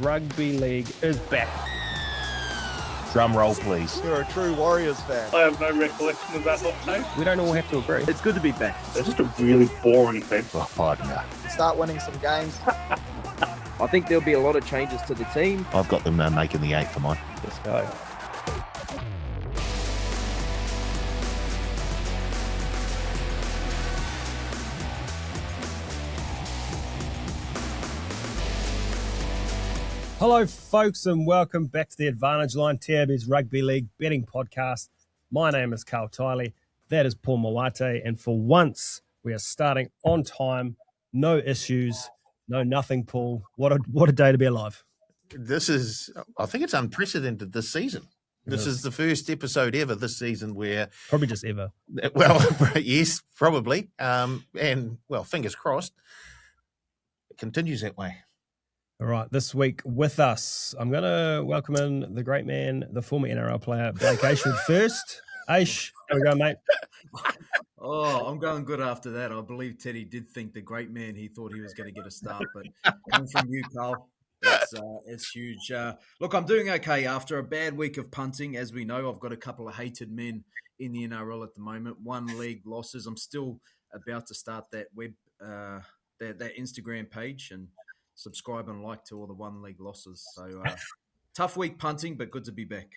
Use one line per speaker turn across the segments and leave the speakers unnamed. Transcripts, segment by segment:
Rugby League is back.
Drum roll, please.
You're a true Warriors fan.
I have no recollection of that hot take.
We don't all have to agree.
It's good to be back.
It's just a really boring thing.
Oh, no.
Start winning some games.
I think there'll be a lot of changes to the team.
I've got them making the 8 for mine.
Let's go. Hello, folks, and welcome back to the Advantage Line, TAB's Rugby League betting podcast. My name is Karl Tiley. That is Paul Mawate. And for once, we are starting on time. No issues. No nothing, Paul. What a day to be alive.
This is, I think it's unprecedented this season. This is the first episode ever this season where...
Probably just ever.
Well, yes, probably. And, well, fingers crossed, it continues that way.
All right, this week with us, I'm going to welcome in the great man, the former NRL player, Blake Ayshford first. Aish, how we going, mate?
Oh, I'm going good after that. I believe Teddy did think the great man, he thought he was going to get a start, but coming from you, Karl, it's huge. Look, I'm doing okay after a bad week of punting. As we know, I've got a couple of hated men in the NRL at the moment, 1 leg losses. I'm still about to start that that Instagram page and subscribe and like to all the 1 leg losses. So tough week punting, but good to be back.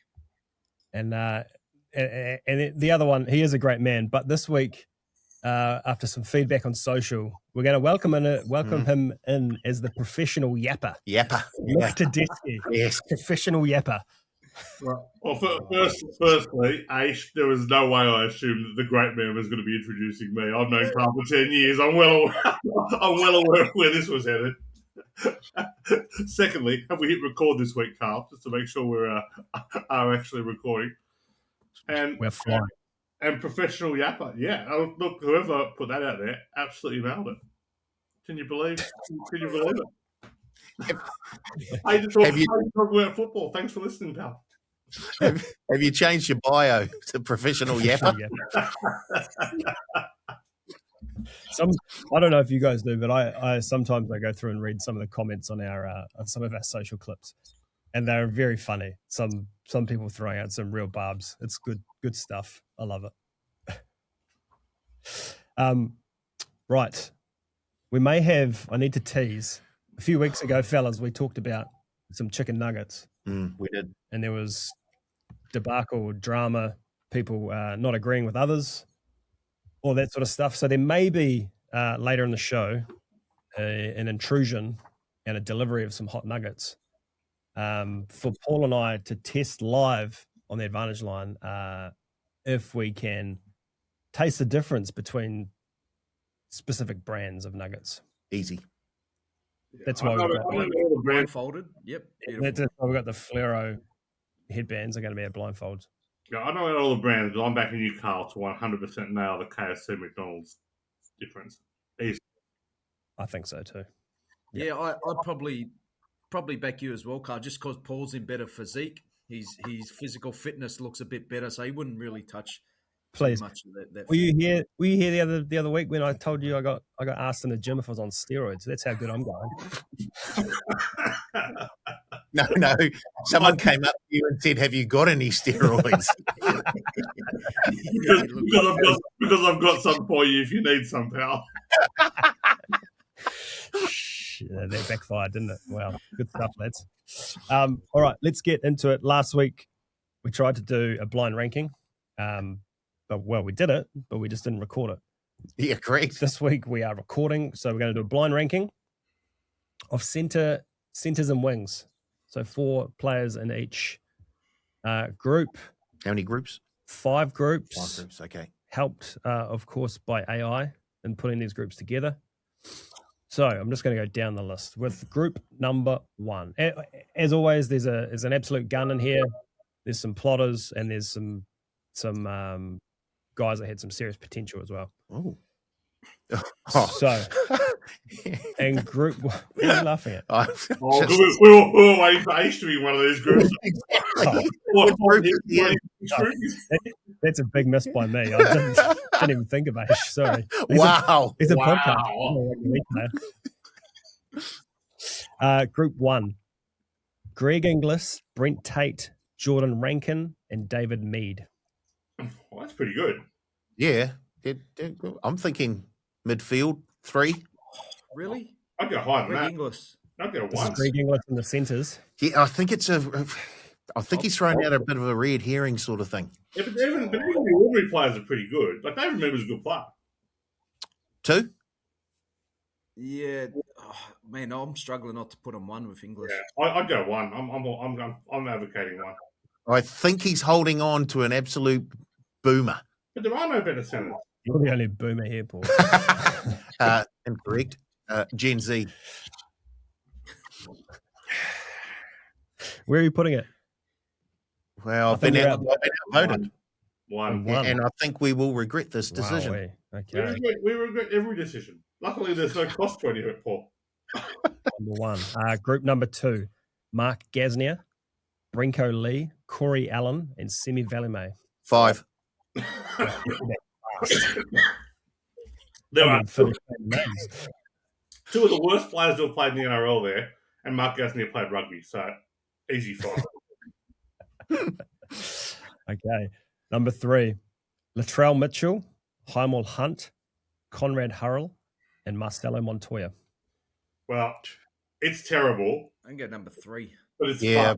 And the other one, he is a great man. But this week, after some feedback on social, we're going to welcome him in as the professional yapper. Nick Tedeschi.
Yes.
Professional yapper.
Right. Well, firstly, Aish, there was no way I assumed that the great man was going to be introducing me. I've known Karl for 10 years. I'm well aware of where this was headed. Secondly, have we hit record this week, Karl, just to make sure we are actually recording? And
we're flying.
And professional yapper, yeah. Look, whoever put that out there absolutely nailed it. Can you believe it? I just talk about football. Thanks for listening, pal.
Have you changed your bio to professional yapper?
I don't know if you guys do, but I sometimes I go through and read some of the comments on on some of our social clips, and they're very funny. Some people throwing out some real barbs. It's good stuff. I love it. Right, we may have. I need to tease. A few weeks ago, fellas, we talked about some chicken nuggets.
We did,
and there was debacle, drama, people not agreeing with others. All that sort of stuff. So there may be later in the show an intrusion and a delivery of some hot nuggets for Paul and I to test live on the Advantage Line if we can taste the difference between specific brands of nuggets.
Easy.
That's why we've got
blindfolded. Yep.
That's why we've got the fluoro headbands are going to be a blindfold.
Yeah, I know all the brands, but I'm backing you, Karl, to 100% nail the KFC McDonald's difference. Easy.
I think so too.
Yeah, I'd probably back you as well, Karl, just because Paul's in better physique. His physical fitness looks a bit better, so he wouldn't really touch
Please.
much of that.
Were you here the other week when I told you I got asked in the gym if I was on steroids? That's how good I'm going.
No. Someone came up to you and said, "Have you got any steroids?"
because I've got some for you if you need some, pal.
That backfired, didn't it? Wow, good stuff, lads. All right, let's get into it. Last week, we tried to do a blind ranking, we did it, but we just didn't record it.
Yeah, correct.
This week, we are recording, so we're going to do a blind ranking of centers and wings. So 4 players in each group.
How many groups?
5 groups.
5 groups, okay.
Helped, of course, by AI in putting these groups together. So I'm just going to go down the list with group number 1. As always, there's an absolute gun in here. There's some plotters and there's some guys that had some serious potential as well.
Oh.
So, and group, what are you laughing at?
We were waiting for Aish to be one of these groups.
That's a big miss by me. I didn't even think about it. Sorry.
Wow.
It's a podcast. Group 1. Greg Inglis, Brent Tate, Jordan Rankin, and David Mead.
Well, that's pretty good.
Yeah. I'm thinking midfield 3.
Really?
I'd go higher than
Greg
that.
Inglis.
I'd go
This is
1.
Greg Inglis in the centres.
Yeah, I think he's thrown out a bit of a red herring sort of thing.
Yeah, but even the ordinary players are pretty good. Like, David Mead was a good player.
2?
Yeah. Oh, man, I'm struggling not to put him 1 with Inglis.
Yeah, I'd go 1. I'm advocating 1.
I think he's holding on to an absolute boomer.
But there are no better centres.
You're the only boomer here, Paul.
Incorrect. Gen Z.
Where are you putting it?
Well, I've
think
been
you're
outvoted.
1.
One.
And I think we will regret this decision.
Wowee.
We
Okay.
regret every decision. Luckily, there's no cost to any of it, Paul.
Number 1. Group number 2. Mark Gasnier, Brinko Lee, Corey Allen, and Semi Valime.
5.
There are
Finish names.
2 of the worst players who have played in the NRL there, and Mark Gasnier played rugby, so easy 5.
Okay. Number 3. Latrell Mitchell, Hymel Hunt, Conrad Hurrell, and Marcelo Montoya.
Well, it's terrible,
I can go number 3.
but it's
Yeah,
fun.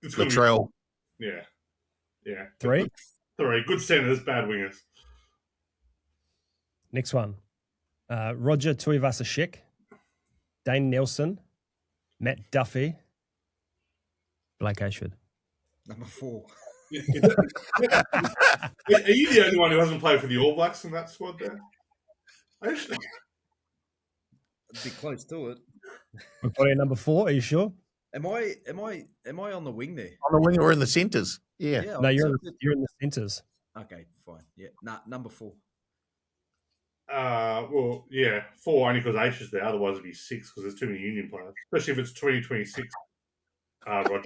It's gonna be
Latrell.
fun. Yeah.
3.
3. Good centres, bad wingers.
Next one. Roger Tuivasa-Sheck, Dane Nelson, Matt Duffy, Blake Ayshford.
Number 4.
Are you the only one who hasn't played for the All Blacks in that squad there?
It'd be close to it.
We're putting at number 4. Are you sure?
Am I on the wing there?
On the wing or in the centres? Yeah.
No, you're in the centres.
Okay, fine. Yeah. Number 4.
Well, yeah, 4 only because Aisha's there. Otherwise, it'd be 6 because there's too many Union players, especially if it's 2026. Roger.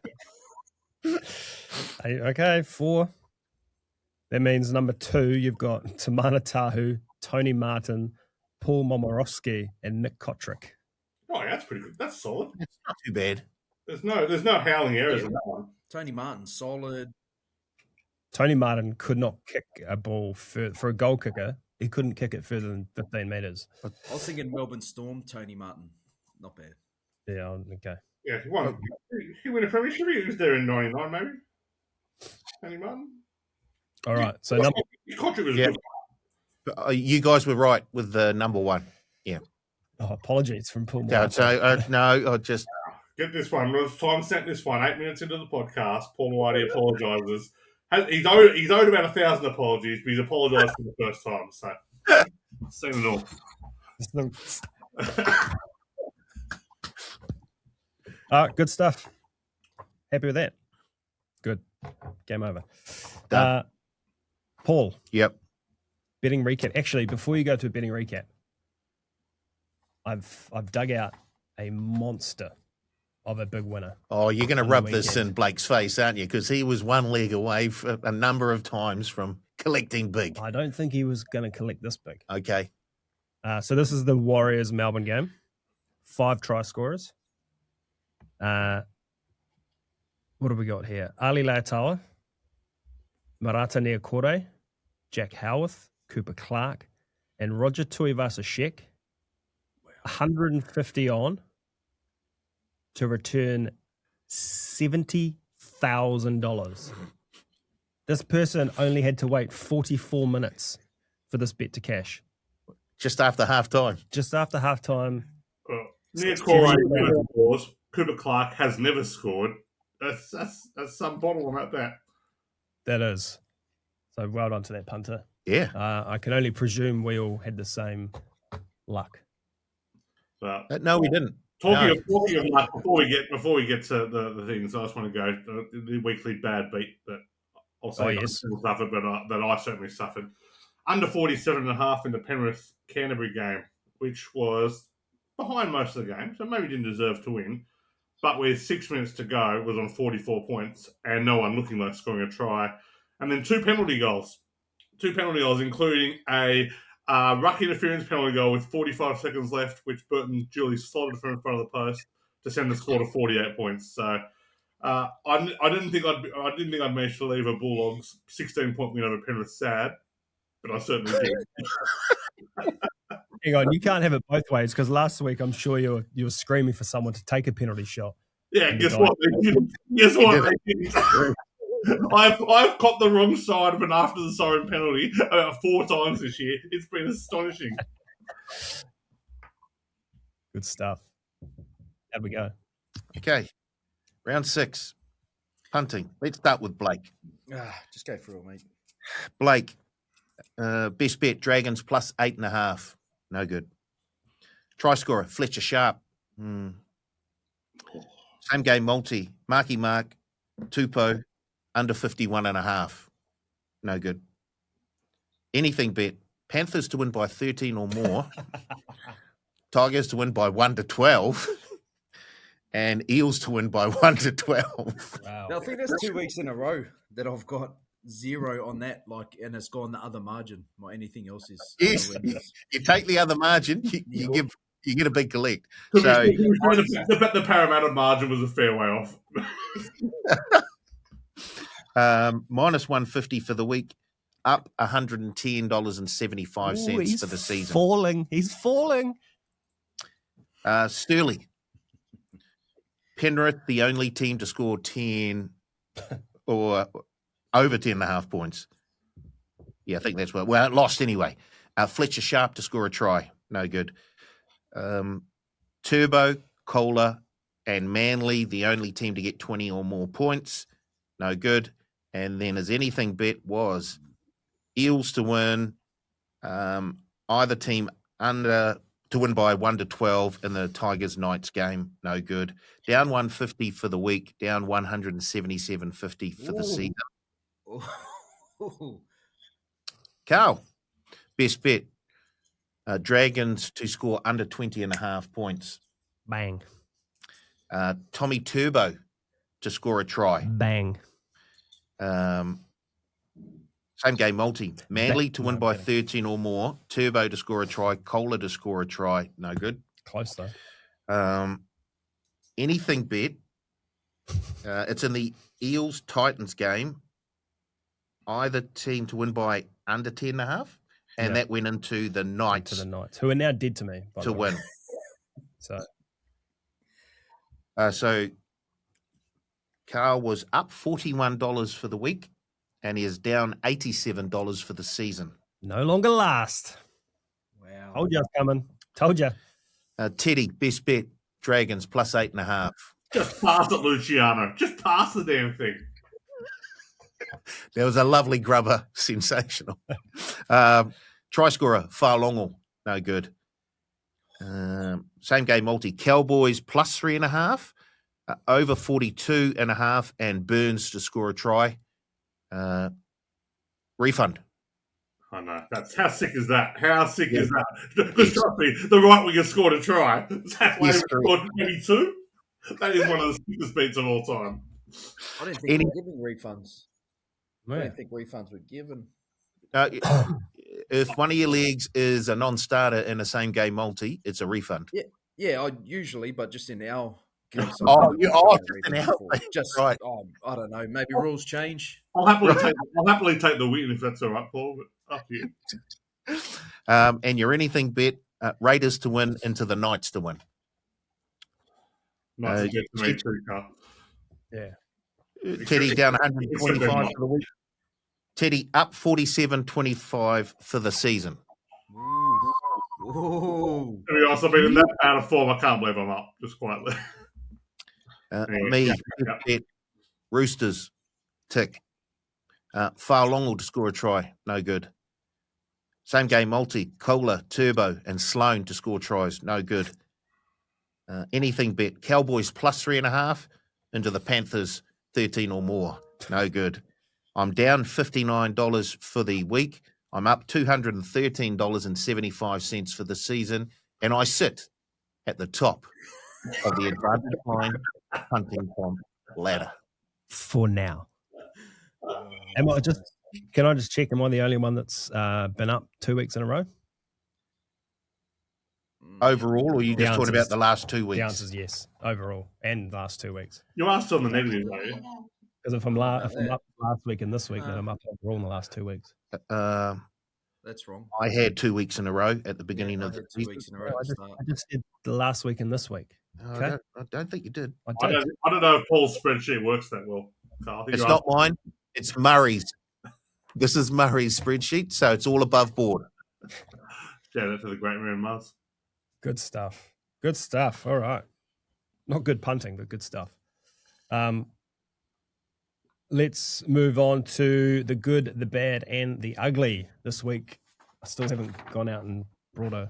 Okay, 4. That means number 2, you've got Tamana Tahu, Tony Martin, Paul Momorowski, and Nick Kotrick.
Oh, yeah, that's pretty good. That's solid.
It's not too bad.
There's no howling errors in that one.
Tony Martin, solid.
Tony Martin could not kick a ball for a goal kicker. He couldn't kick it further than 15 metres.
I was thinking Melbourne Storm, Tony Martin. Not bad.
Yeah, okay.
Yeah, he won a premiership. He was there in '99, maybe. Tony Martin.
All right. So number
His contract was
Yeah.
good.
You guys were right with the number 1.
apologies from Paul.
Yeah,
Martin.
so no, I just
Get this one. Let's time sent this one. 8 minutes into the podcast, Paul Whitey apologises. He's owed about 1,000 apologies, but he's apologised for the first time. So, seen it all.
Good stuff. Happy with that. Good. Game over.
Done.
Paul,
Yep.
betting recap. Actually, before you go to a betting recap, I've dug out a monster of a big winner.
Oh, you're going to
On the
rub this
weekend.
in Blake's face, aren't you? Because he was one leg away for a number of times from collecting big.
I don't think he was going to collect this big.
Okay.
So this is the Warriors Melbourne game. 5 try scorers. What do we got here? Ali Laatawa, Marata Niokore, Jack Howarth, Cooper Clark, and Roger Tuivasa-Sheck. 150 on to return $70,000. This person only had to wait 44 minutes for this bet to cash.
Just after half time.
Just after halftime.
Near Corey scores. Cooper Clark has never scored. That's some bottle about that.
That is. So well done to that punter.
Yeah.
I can only presume we all had the same luck.
But
No, we didn't.
talking of luck, before we get to the things, I just want to go the weekly bad beat that also people suffered, but that I certainly suffered. Under 47.5 in the Penrith Canterbury game, which was behind most of the game, so maybe didn't deserve to win. But with 6 minutes to go, was on 44 points, and no one looking like scoring a try. And then 2 penalty goals. 2 penalty goals, including a ruck interference penalty goal with 45 seconds left, which Burton duly slotted from in front of the post to send the score to 48 points. So I didn't think I'd manage to leave a Bulldogs 16-point win over Penrith sad, but I certainly did.
Hang on, you can't have it both ways because last week I'm sure you were screaming for someone to take a penalty shot.
Yeah, guess what? They didn't. Guess what? They didn't. I've caught the wrong side of an after the siren penalty about 4 times this year. It's been astonishing.
Good stuff. How'd we go?
Okay. Round 6. Punting. Let's start with Blake.
Just go through it, mate.
Blake, best bet, Dragons plus 8.5. No good. Try scorer, Fletcher Sharp. Same game multi. Marky Mark, Tupou, under 51.5. No good. Anything bet, Panthers to win by 13 or more. Tigers to win by 1-12. And Eels to win by 1-12.
Wow.
Now, I think that's 2 weeks in a row that I've got 0 on that, and it's gone the other margin. Or anything else is.
Yes, you take the other margin, you get a big collect.
So
the
Parramatta margin was a fair way off.
minus 150 for the week, up $110.75 for the season.
He's falling.
Sturley. Penrith, the only team to score 10 or over 10.5 points. Yeah, I think that's well, it lost anyway. Fletcher Sharp to score a try. No good. Turbo, Kohler, and Manly, the only team to get 20 or more points. No good. And then as anything bet was Eels to win, either team under to win by 1-12 in the Tigers Knights game. No good. Down 150 for the week, down 177.50 for the season. Karl, best bet. Dragons to score under 20.5 points.
Bang.
Tommy Turbo to score a try.
Bang.
Same game multi. Manly to win by 13 or more. Turbo to score a try. Kohler to score a try. No good.
Close though.
Anything bet. It's in the Eels-Titans game. Either team to win by under 10.5. And that went into the Knights.
To the Knights, who are now dead to me.
To win. So Karl was up $41 for the week, and he is down $87 for the season.
No longer last.
Wow.
Told you I was coming. Told you.
Teddy, best bet, Dragons plus 8.5.
Just pass it, Luciano. Just pass the damn thing.
There was a lovely grubber. Sensational. Try scorer, Farlongal. No good. Same game multi. Cowboys plus 3.5. Over 42.5. And Burns to score a try. Refund.
I know. That's how sick is that? How sick is that? Because trust me, the right winger scored a try. Halfway scored 22. That is one of the sickest beats of all time.
I didn't think they were giving refunds. I didn't think refunds were given.
If one of your legs is a non-starter in a same game multi, it's a refund.
Yeah, usually, but just in our case.
Just in our
just
right.
I don't know. Maybe rules change.
I'll happily take the win if that's all right, Paul. But up you.
And your anything bet, Raiders to win into the Knights to win.
Nice to get to me too, Carl.
Yeah.
Teddy down 125 for the week. Teddy up 47.25 for the season.
Ooh.
To be honest, I've been in that out of form. I can't believe I'm up, just quietly.
Bet, Roosters, tick. Farlongal to score a try, no good. Same game multi, Kohler, Turbo, and Sloan to score tries, no good. Anything bet, Cowboys plus 3.5 into the Panthers 13 or more, no good. I'm down $59 for the week. I'm up $213.75 for the season, and I sit at the top of the Advantage Line hunting comp ladder.
For now. Can I just check? Am I the only one that's been up 2 weeks in a row?
Overall, or are you just talking about the last 2 weeks?
The answer is yes, overall, and the last 2 weeks.
You are still on the negative, are you?
Because if I'm up last week and this week, then I'm up overall in the last 2 weeks.
That's wrong.
I had 2 weeks in a row at the beginning of the season.
2 weeks in a row.
I just did the last week and this week. Okay?
I don't think you did.
I don't know if Paul's spreadsheet works that well, Carl.
It's not mine. It's Murray's. This is Murray's spreadsheet, so it's all above board.
Shout out to the great man, Muzz.
Good stuff. Good stuff. All right. Not good punting, but good stuff. Let's move on to the good, the bad, and the ugly. This week, I still haven't gone out and brought a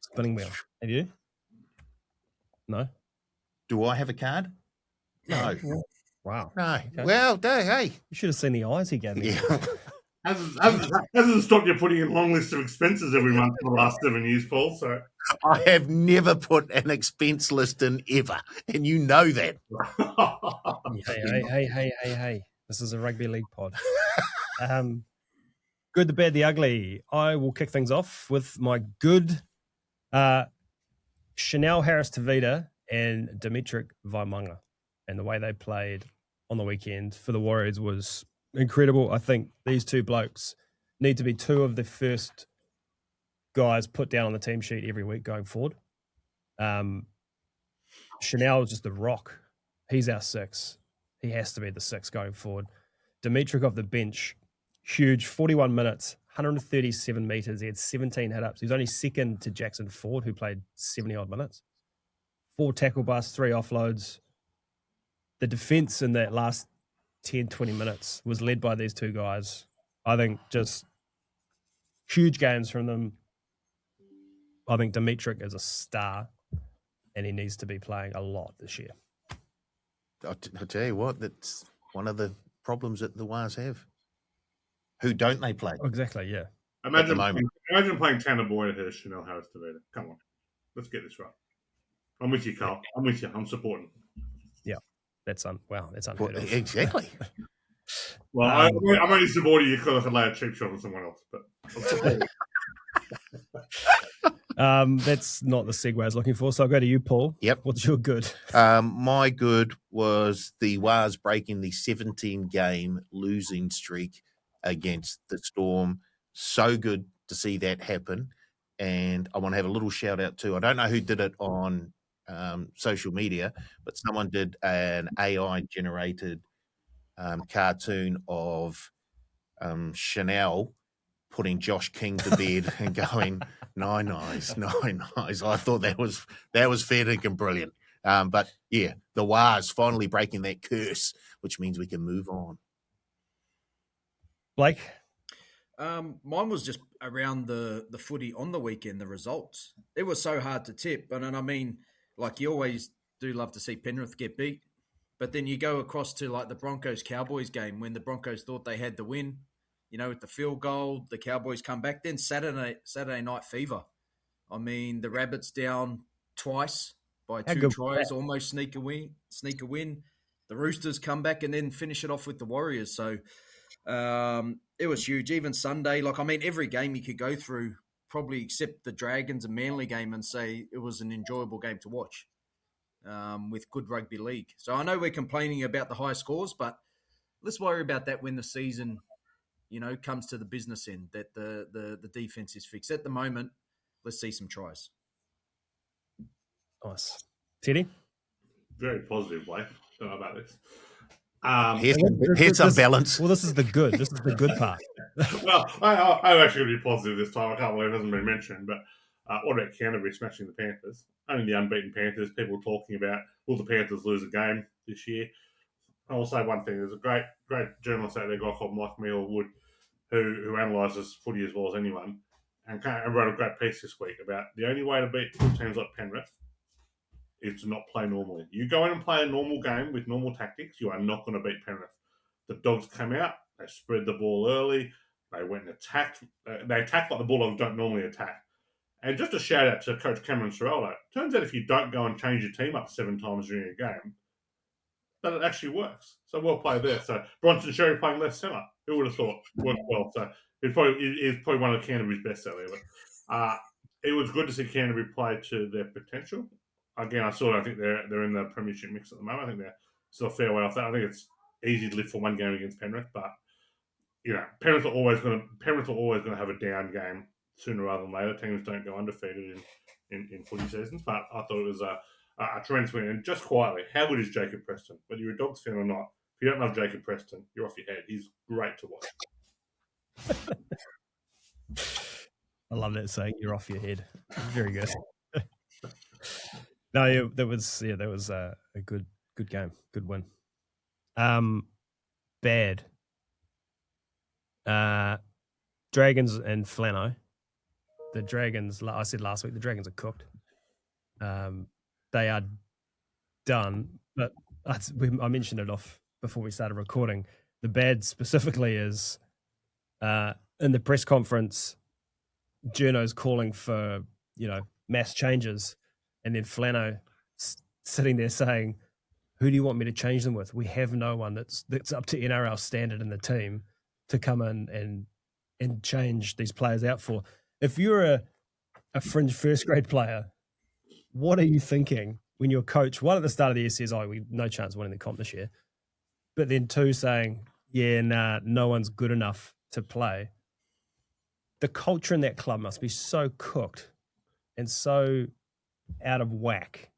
spinning wheel. Have you? No?
Do I have a card? No.
Wow.
No.
Okay.
Well, hey.
You should have seen the eyes he gave me.
Yeah.
Hasn't stopped you putting in long list of expenses every month for the last 7 years, Paul. So
I have never put an expense list in ever, and you know that.
Hey. This is a rugby league pod. Good, the bad, the ugly. I will kick things off with my good. Chanel Harris-Tavita and Dimitri Vaimunga, and the way they played on the weekend for the Warriors was incredible. I think these two blokes need to be two of the first guys put down on the team sheet every week going forward. Chanel is just the rock. He's our six. He has to be the six going forward. Dimitri off the bench, huge, 41 minutes, 137 meters. He had 17 hit-ups. He was only second to Jackson Ford, who played 70-odd minutes. 4 tackle busts, 3 offloads. The defense in that last 10, 20 minutes was led by these two guys. I think just huge games from them. I think Dimitri is a star, and he needs to be playing a lot this year.
I'll tell you what, that's one of the problems that the Wars have. Who don't they play?
Exactly, yeah.
Imagine playing Tanner Boyd ahead of Chanel Harris-Tavita. Come on. Let's get this right. I'm with you, Carl. I'm with you. I'm supporting.
Yeah. That's unheard of.
Exactly.
Well, I'm only supporting you because I can lay a cheap shot on someone else, but I'm supporting.
That's not the segue I was looking for. So I'll go to you, Paul.
Yep.
What's your good?
My good was the Wars breaking the 17-game losing streak against the Storm. So good to see that happen. And I want to have a little shout out too. I don't know who did it on social media, but someone did an AI-generated cartoon of Chanel putting Josh King to bed and going, nine eyes. I thought that was fair and brilliant. But yeah, the Wars finally breaking that curse, which means we can move on.
Blake?
Mine was just around the footy on the weekend, the results. It was so hard to tip. And I mean, like you always do love to see Penrith get beat. But then you go across to like the Broncos-Cowboys game when the Broncos thought they had the win. You know, with the field goal, the Cowboys come back. Then Saturday night fever. I mean, the Rabbits down twice by 2 tries, almost sneak a win. The Roosters come back and then finish it off with the Warriors. So it was huge. Even Sunday, every game you could go through, probably except the Dragons and Manly game, and say it was an enjoyable game to watch with good rugby league. So I know we're complaining about the high scores, but let's worry about that when the season, comes to the business end, that the defense is fixed. At the moment, let's see some tries.
Nice. Teddy?
Very positive, Blake. Don't know about this.
Here's some balance.
Well, this is the good. This is the good part.
Well, I'm actually going to be positive this time. I can't believe it hasn't been mentioned. But what about Canterbury smashing the Panthers? Only the unbeaten Panthers. People talking about, will the Panthers lose a game this year? I'll say one thing. There's a great journalist out there, a guy called Mike Mealwood, who analyses footy as well as anyone, and wrote a great piece this week about the only way to beat teams like Penrith is to not play normally. You go in and play a normal game with normal tactics, you are not going to beat Penrith. The Dogs came out, they spread the ball early, they went and attacked. They attacked like the Bulldogs don't normally attack. And just a shout out to Coach Cameron Sorrello. Turns out if you don't go and change your team up 7 times during a game, that it actually works. So well played there. So Bronson Sherry playing left centre. Who would have thought? Worked well. So he's probably one of Canterbury's best earlier. But it was good to see Canterbury play to their potential. Again, I think they're in the premiership mix at the moment. I think they're still a fair way off that. I think it's easy to live for one game against Penrith, but Penrith are always going to have a down game sooner rather than later. Teams don't go undefeated in footy seasons, but I thought it was a tremendous win. And just quietly, how good is Jacob Preston? Whether you're a Dogs fan or not, if you don't love Jacob Preston, you're off your head. He's great to watch.
I love that saying, "You're off your head." Very good. No, that was a good game, good win. Bad. Dragons and Flano. The Dragons, I said last week, the Dragons are cooked. They are done. But I mentioned it off before we started recording. The bad specifically is in the press conference, Journo's calling for mass changes, and then Flano sitting there saying, "Who do you want me to change them with? We have no one that's up to NRL standard in the team to come in and change these players out for." If you're a fringe first grade player, what are you thinking when your coach, one at the start of the year says, "We no chance of winning the comp this year," but then two saying, "Yeah, nah, no one's good enough to play." The culture in that club must be so cooked and so out of whack.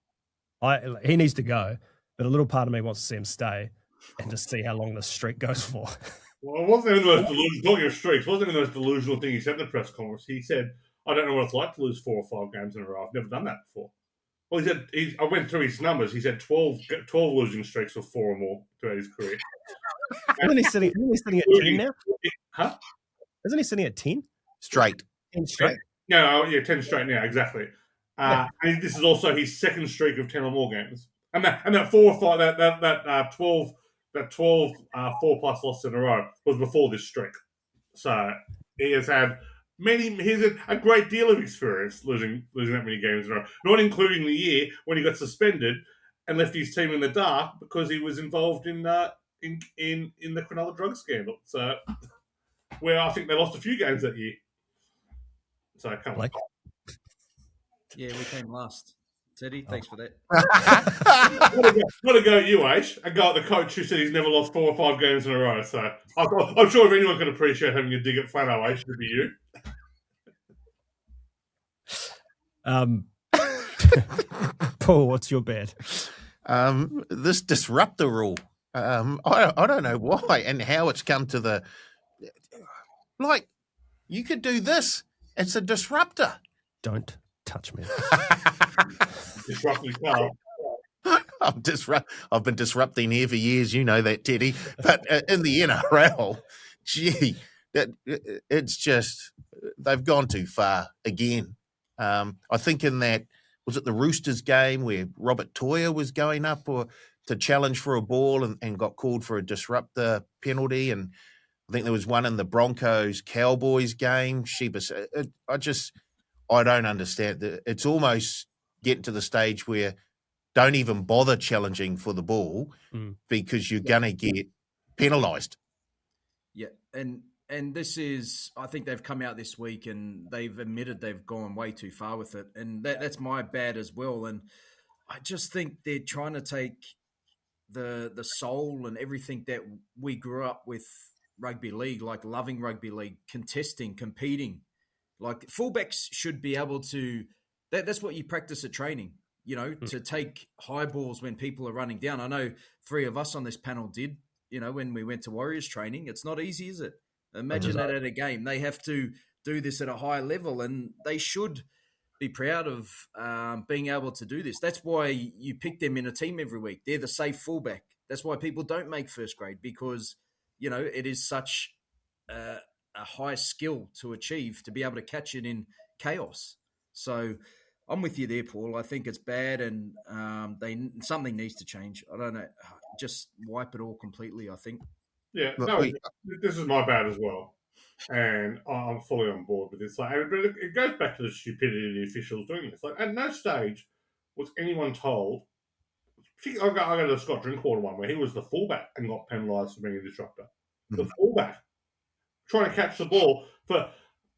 He needs to go, but a little part of me wants to see him stay and just see how long this streak goes for.
Well, it wasn't even the most delusional streaks. Wasn't even the most delusional thing he said in the press conference. He said, "I don't know what it's like to lose 4 or 5 games in a row. I've never done that before." Well, he said, I went through his numbers. He said 12 losing streaks of 4 or more throughout his career.
Isn't he sitting at 10 now?
Huh?
Isn't he sitting at 10?
Straight.
10 straight?
No, 10 straight now, exactly. And this is also his second streak of 10 or more games. And that 4 or 5, that 12 4+ losses in a row was before this streak. So he has had a great deal of experience losing that many games in a row, not including the year when he got suspended and left his team in the dark because he was involved in the Cronulla drug scandal. So where I think they lost a few games that year. So come on.
Yeah, we came last. Teddy, thanks for that.
Not a go at you, Aish. A go at the coach who said he's never lost 4 or 5 games in a row. So I'm sure if anyone can appreciate having a dig at Flano, Aish, it'd be
you. Paul, what's your bad?
This disruptor rule. I don't know why and how it's come to the... Like, you could do this. It's a disruptor.
Don't touch me.
Disrupting Karl.
I've been disrupting here for years, you know that, Teddy. But in the NRL, gee, it's just they've gone too far again. I think in that, was it the Roosters game where Robert Toyer was going up to challenge for a ball and got called for a disruptor penalty, and I think there was one in the Broncos-Cowboys game. I don't understand. It's almost getting to the stage where don't even bother challenging for the ball because you're going to get penalised.
Yeah, and this is, I think they've come out this week and they've admitted they've gone way too far with it. And that's my bad as well. And I just think they're trying to take the soul and everything that we grew up with rugby league, like loving rugby league, contesting, competing. Like fullbacks should be able to, that's what you practice at training, to take high balls when people are running down. I know 3 of us on this panel did, when we went to Warriors training. It's not easy, is it? Imagine that at a game. They have to do this at a high level, and they should be proud of being able to do this. That's why you pick them in a team every week. They're the safe fullback. That's why people don't make first grade, because, it is such a high skill to achieve, to be able to catch it in chaos. So I'm with you there, Paul. I think it's bad, and something needs to change. I don't know. Just wipe it all completely, I think.
Yeah, no, this is my bad as well. And I'm fully on board with this. But it goes back to the stupidity of the officials doing this. Like, at no stage was anyone told. I go to the Scott Drinkwater one where he was the fullback and got penalised for being a disruptor. The fullback trying to catch the ball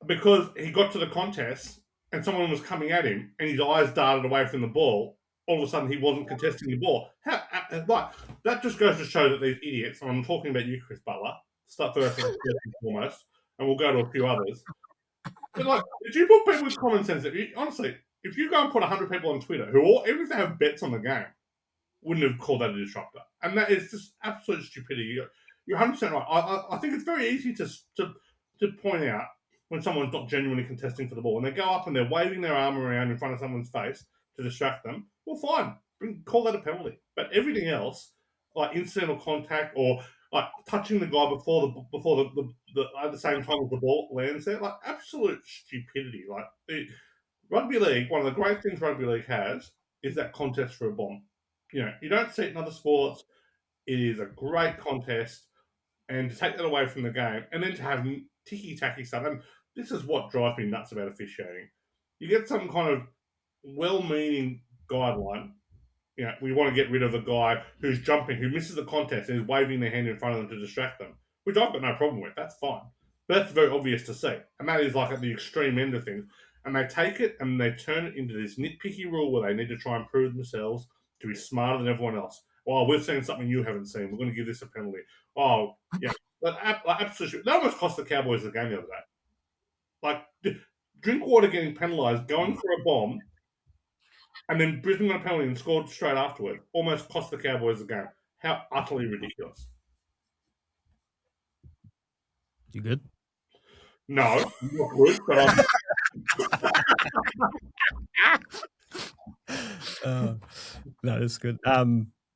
because he got to the contest and someone was coming at him and his eyes darted away from the ball, all of a sudden he wasn't contesting the ball. Like, that just goes to show that these idiots, and I'm talking about you, Chris Butler, start first and foremost, and we'll go to a few others. But like, if you put people with common sense, honestly, if you go and put 100 people on Twitter who all, even if they have bets on the game, wouldn't have called that a disruptor. And that is just absolute stupidity. You're 100% right. I think it's very easy to point out when someone's not genuinely contesting for the ball. When they go up and they're waving their arm around in front of someone's face to distract them, well, fine. Call that a penalty. But everything else, like incidental contact or like touching the guy before the at the same time as the ball lands there, like absolute stupidity. Like rugby league, one of the great things rugby league has is that contest for a bomb. You don't see it in other sports. It is a great contest, and to take that away from the game, and then to have ticky-tacky stuff, and this is what drives me nuts about officiating. You get some kind of well-meaning guideline. We want to get rid of a guy who's jumping, who misses the contest, and is waving their hand in front of them to distract them, which I've got no problem with. That's fine. But that's very obvious to see, and that is like at the extreme end of things. And they take it and they turn it into this nitpicky rule where they need to try and prove themselves to be smarter than everyone else. Oh, we've seen something you haven't seen. We're going to give this a penalty. Oh, yeah. Absolutely. That almost cost the Cowboys the game the other day. Like, Drinkwater getting penalised, going for a bomb, and then Brisbane got a penalty and scored straight afterward. Almost cost the Cowboys the game. How utterly ridiculous.
You good?
No, not good, but
No, that's good.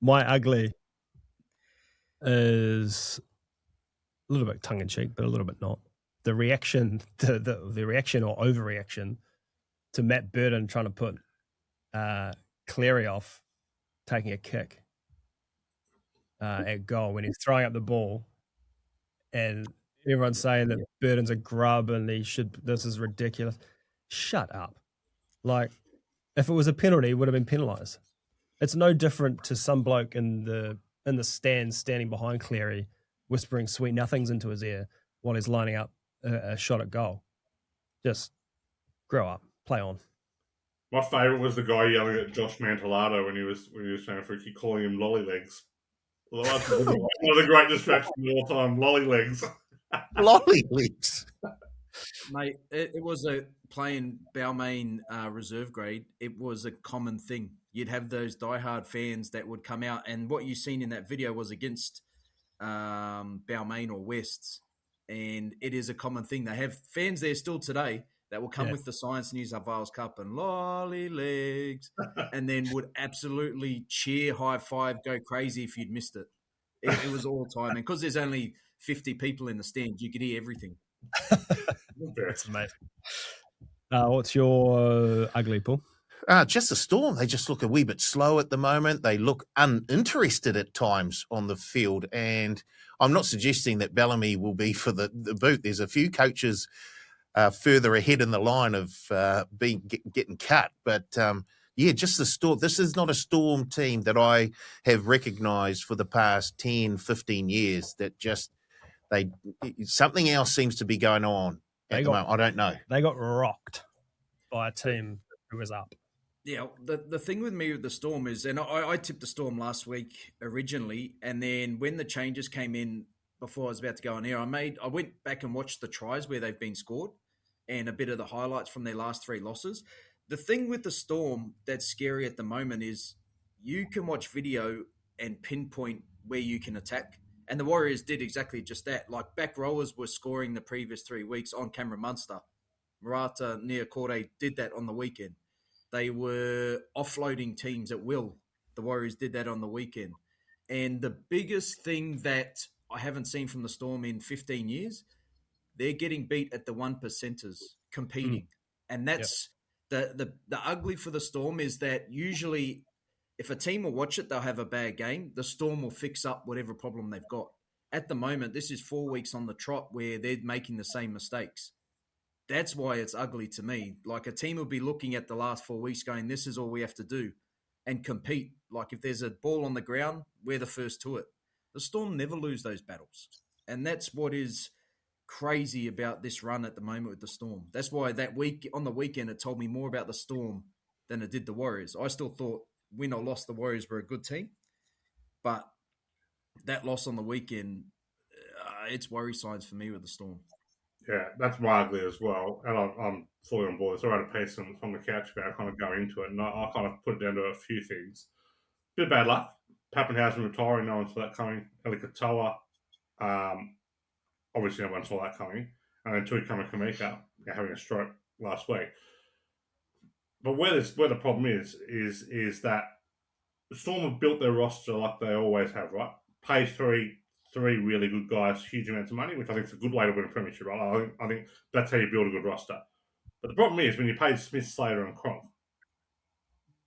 My ugly is a little bit tongue in cheek, but a little bit not. The reaction, the reaction or overreaction to Matt Burton trying to put Cleary off taking a kick at goal when he's throwing up the ball, and everyone's saying that Burton's a grub and this is ridiculous. Shut up. Like, if it was a penalty, it would have been penalised. It's no different to some bloke in the stands standing behind Cleary, whispering sweet nothings into his ear while he's lining up a shot at goal. Just grow up, play on.
My favourite was the guy yelling at Josh Mantelado when he was trying for calling him lolly legs. Well, that's one of the great distractions of all time, lolly legs.
Lolly legs.
Mate, it was playing Balmain reserve grade. It was a common thing. You'd have those diehard fans that would come out, and what you seen in that video was against Balmain or Wests, and it is a common thing. They have fans there still today that will come with the Science New South Wales Cup and lolly legs, and then would absolutely cheer, high five, go crazy if you'd missed it. It was all time, and because there's only 50 people in the stands, you could hear everything.
That's amazing. What's your ugly, Paul?
Just the Storm. They just look a wee bit slow at the moment. They look uninterested at times on the field. And I'm not suggesting that Bellamy will be for the boot. There's a few coaches further ahead in the line of getting cut. But, just the Storm. This is not a Storm team that I have recognised for the past 10, 15 years that just something else seems to be going on at the moment. I don't know.
They got rocked by a team who was up.
Yeah, the thing with me with the Storm is, and I tipped the Storm last week originally, and then when the changes came in before I was about to go on air, I went back and watched the tries where they've been scored and a bit of the highlights from their last 3 losses. The thing with the Storm that's scary at the moment is you can watch video and pinpoint where you can attack. And the Warriors did exactly just that. Like, back rowers were scoring the previous 3 weeks on Cameron Munster. Murata Niokore did that on the weekend. They were offloading teams at will. The Warriors did that on the weekend. And the biggest thing that I haven't seen from the Storm in 15 years, they're getting beat at the 1%ers competing. And that's the ugly for the Storm is that usually if a team will watch it, they'll have a bad game. The Storm will fix up whatever problem they've got. At the moment, this is 4 weeks on the trot where they're making the same mistakes. That's why it's ugly to me. Like, a team will be looking at the last 4 weeks going, this is all we have to do and compete. Like, if there's a ball on the ground, we're the first to it. The Storm never lose those battles. And that's what is crazy about this run at the moment with the Storm. That's why on the weekend, it told me more about the Storm than it did the Warriors. I still thought win or loss, the Warriors were a good team, but that loss on the weekend, it's worry signs for me with the Storm.
Yeah, that's my ugly as well, and I'm fully on board. So I wrote a piece from the couch about kind of going into it, and I kind of put it down to a few things. Bit of bad luck. Pappenhausen retiring, no one saw that coming. Eli Katoa, obviously no one saw that coming. And then Tui Kamika having a stroke last week. But where the problem is that the Storm have built their roster like they always have, right? Pay three really good guys huge amounts of money, which I think is a good way to win a premiership, right? I think that's how you build a good roster. But the problem is when you paid Smith, Slater, and Cronk,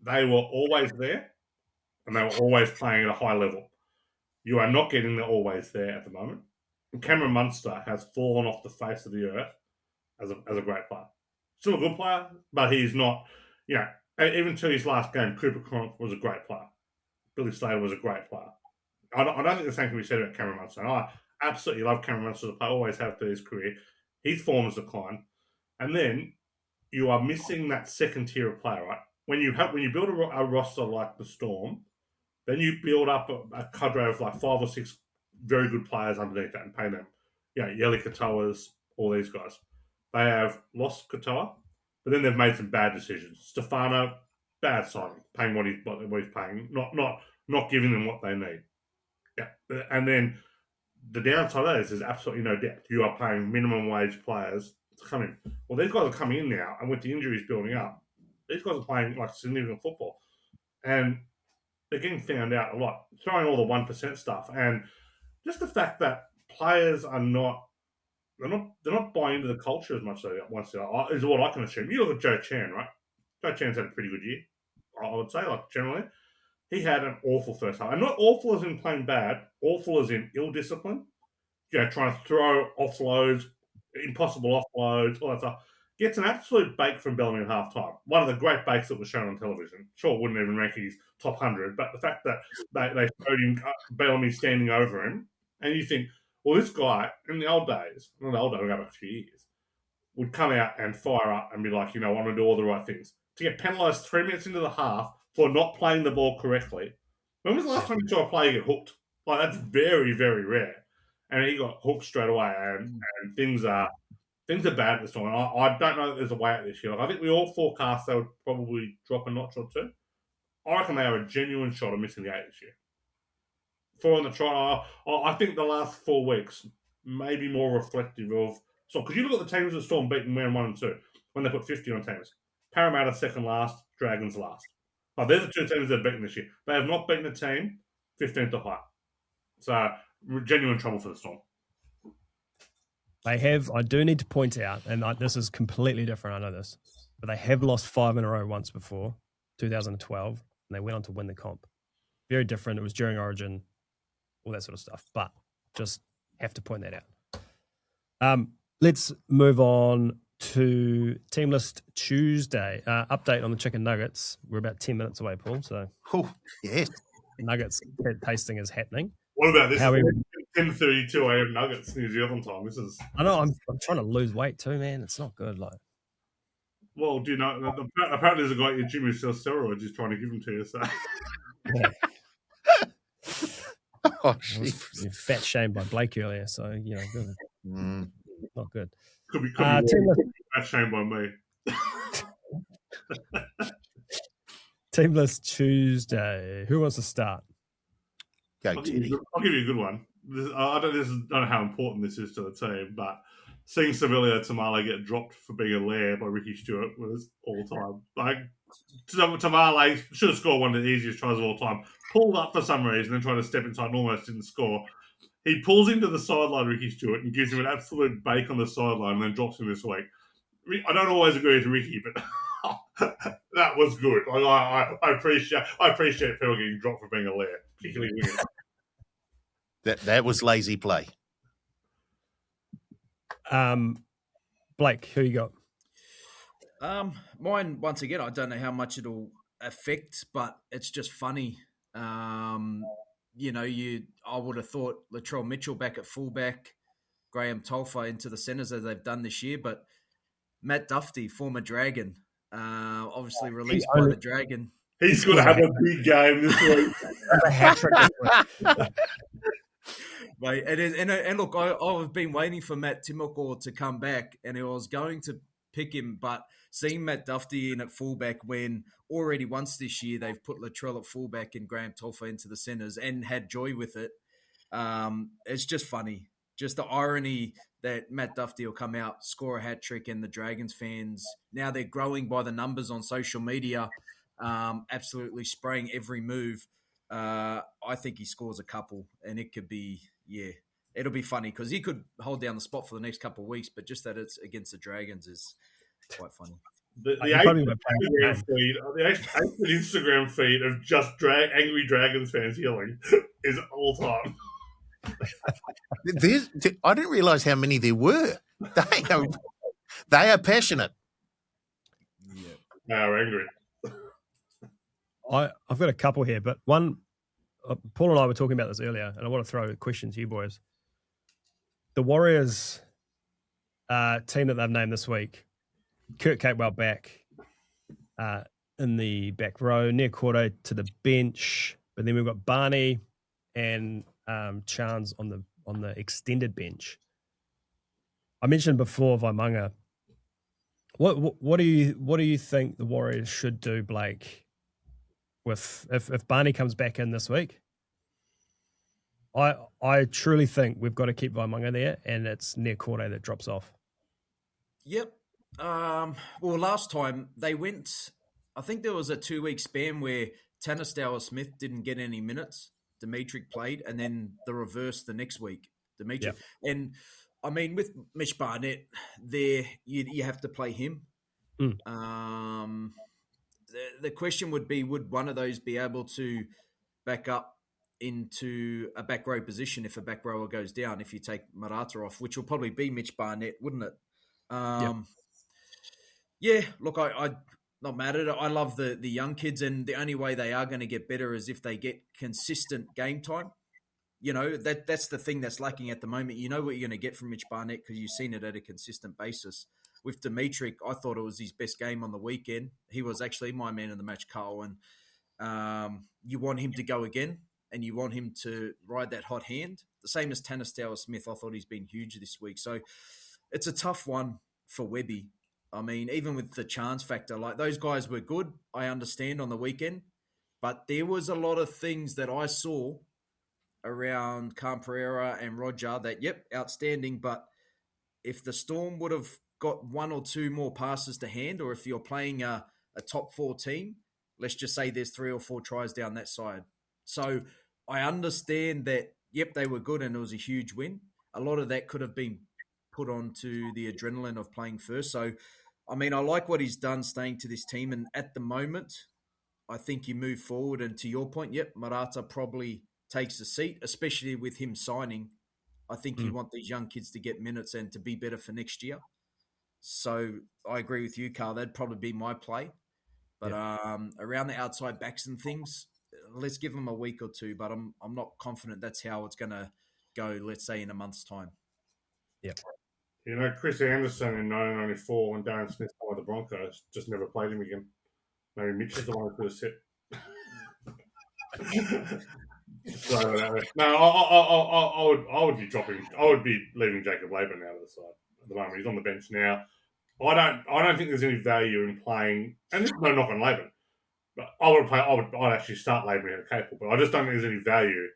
they were always there, and they were always playing at a high level. You are not getting the always there at the moment. And Cameron Munster has fallen off the face of the earth as a great player. Still a good player, but he's not, even to his last game, Cooper Cronk was a great player. Billy Slater was a great player. I don't think the same can be said about Cameron Munster. I absolutely love Cameron Munster as a player, always have through his career. His form has declined. And then you are missing that second tier of player, right? When you build a roster like the Storm, then you build up a cadre of like 5 or 6 very good players underneath that and pay them. Yeli Katoas, all these guys. They have lost Katoa, but then they've made some bad decisions. Stefano, bad signing, paying what he's paying, not giving them what they need. Yeah, and then the downside of that is there's absolutely no depth. You are paying minimum wage players to come in. Well, these guys are coming in now, and with the injuries building up, these guys are playing like significant football, and they're getting found out a lot. Throwing all the 1% stuff, and just the fact that players are not buying into the culture as much as they once they are, is what I can assume. You look at Joe Chan, right? Joe Chan's had a pretty good year, I would say, like generally. He had an awful first half. And not awful as in playing bad, awful as in ill-discipline. Trying to throw offloads, impossible offloads, all that stuff. Gets an absolute bake from Bellamy at halftime. One of the great bakes that was shown on television. Sure, wouldn't even rank his top 100, but the fact that they showed him, Bellamy standing over him, and you think, well, this guy, in the old days, not the old days, we'll go back a few years, would come out and fire up and be like, I want to do all the right things. To get penalised 3 minutes into the half for not playing the ball correctly. When was the last time you saw a player get hooked? Like, that's very, very rare. And he got hooked straight away, and things are bad this time. I don't know that there's a way out this year. I think we all forecast they would probably drop a notch or two. I reckon they have a genuine shot of missing the 8 this year. 4 on the trot. I think the last 4 weeks may be more reflective of. So, because you look at the teams that Storm beaten round 1 and 2 when they put 50 on teams. Parramatta second last, Dragons last. They're the 2 teams they've beaten this year. They have not beaten a team 15th or higher. So, genuine trouble for the Storm.
They have, I do need to point out, and this is completely different, I know this, but they have lost 5 in a row once before, 2012, and they went on to win the comp. Very different. It was during Origin, all that sort of stuff, but just have to point that out. Let's move on to Team List Tuesday. Update on the chicken nuggets. We're about 10 minutes away, Paul, so
yes.
Nuggets tasting is happening.
What about this? 10:32 a.m. Nuggets, New Zealand time. This is.
I know. I'm trying to lose weight too, man. It's not good. Like,
well, do you know? Apparently, there's a guy at your gym who sells steroids. He's trying to give them to you. So.
Yeah.
Oh,
fat shamed by Blake earlier, so good. Not good.
Could be fat shamed by me.
Team List Tuesday. Who wants to start?
Go, Teddy.
I'll give you a good one. I don't know how important this is to the team, but seeing Savilio Tamale get dropped for being a lair by Ricky Stewart was all time. Like, Tamale should have scored one of the easiest tries of all time. Pulled up for some reason and tried to step inside and almost didn't score. He pulls him to the sideline, Ricky Stewart, and gives him an absolute bake on the sideline and then drops him this week. I don't always agree with Ricky, but that was good. Like, I appreciate people getting dropped for being a lair, particularly women.
That was lazy play.
Blake, who you
got? Mine, once again, I don't know how much it'll affect, but it's just funny. I would have thought Latrell Mitchell back at fullback, Graham Tolfa into the centres as they've done this year, but Matt Duffy, former Dragon, obviously released by the Dragon.
He's going to have a big game this week.
A hat trick this week.
Mate, it is, and look, I've been waiting for Matt Timoko to come back, and I was going to pick him, but seeing Matt Duffy in at fullback when already once this year they've put Latrell at fullback and Graham Tolfa into the centres and had joy with it, it's just funny. Just the irony that Matt Duffy will come out, score a hat trick, and the Dragons fans, now they're growing by the numbers on social media, absolutely spraying every move. I think he scores a couple, and it could be, it'll be funny because he could hold down the spot for the next couple of weeks, but just that it's against the Dragons is quite funny.
The Instagram feed of just angry Dragons fans yelling is all time.
I didn't realise how many there were. They are passionate.
Yeah,
They are angry.
I've got a couple here, but one, Paul and I were talking about this earlier, and I want to throw a question to you boys. The Warriors team that they've named this week, Kurt Capewell back in the back row, Nia Cordo to the bench, but then we've got Barney and Chance on the extended bench. I mentioned before Vaimunga. What do you think the Warriors should do, Blake? With if Barney comes back in this week, I truly think we've got to keep Vaimunga there, and it's Nia Cordo that drops off.
Yep. Well, last time they went, I think there was a 2-week span where Tanner Smith didn't get any minutes. Dimitri played, and then the reverse the next week. Dimitri. Yep. And I mean, with Mitch Barnett there, you have to play him. The question would be, would one of those be able to back up into a back row position if a back rower goes down, if you take Marata off, which will probably be Mitch Barnett, wouldn't it? Yeah, look, I not mad at it. I love the young kids, and the only way they are going to get better is if they get consistent game time. You know, that's the thing that's lacking at the moment. You know what you're going to get from Mitch Barnett because you've seen it at a consistent basis. With Dimitri, I thought it was his best game on the weekend. He was actually my man of the match, Karl. And you want him to go again, and you want him to ride that hot hand. The same as Tanner Smith. I thought he's been huge this week. So it's a tough one for Webby. I mean, even with the chance factor, like those guys were good, I understand, on the weekend. But there was a lot of things that I saw around Cam Pereira and Roger that, outstanding. But if the Storm would have got 1 or 2 more passes to hand, or if you're playing a top 4 team, let's just say there's 3 or 4 tries down that side. So I understand that, they were good and it was a huge win. A lot of that could have been put onto the adrenaline of playing first. So, I mean, I like what he's done staying to this team. And at the moment, I think you move forward. And to your point, Marata probably takes a seat, especially with him signing. I think you want these young kids to get minutes and to be better for next year. So I agree with you, Karl. That'd probably be my play. But around the outside backs and things, let's give them a week or 2. But I'm not confident that's how it's going to go, let's say, in a month's time.
Yeah.
You know, Chris Anderson in 1994 when Darren Smith played the Broncos just never played him again. Maybe Mitch is the one who could have sit. So, no, I would be dropping. I would be leaving Jacob Laban out of the side at the moment. He's on the bench now. I don't think there's any value in playing, and there's no knock on Laban. But I'd actually start Laban at Capel, but I just don't think there's any value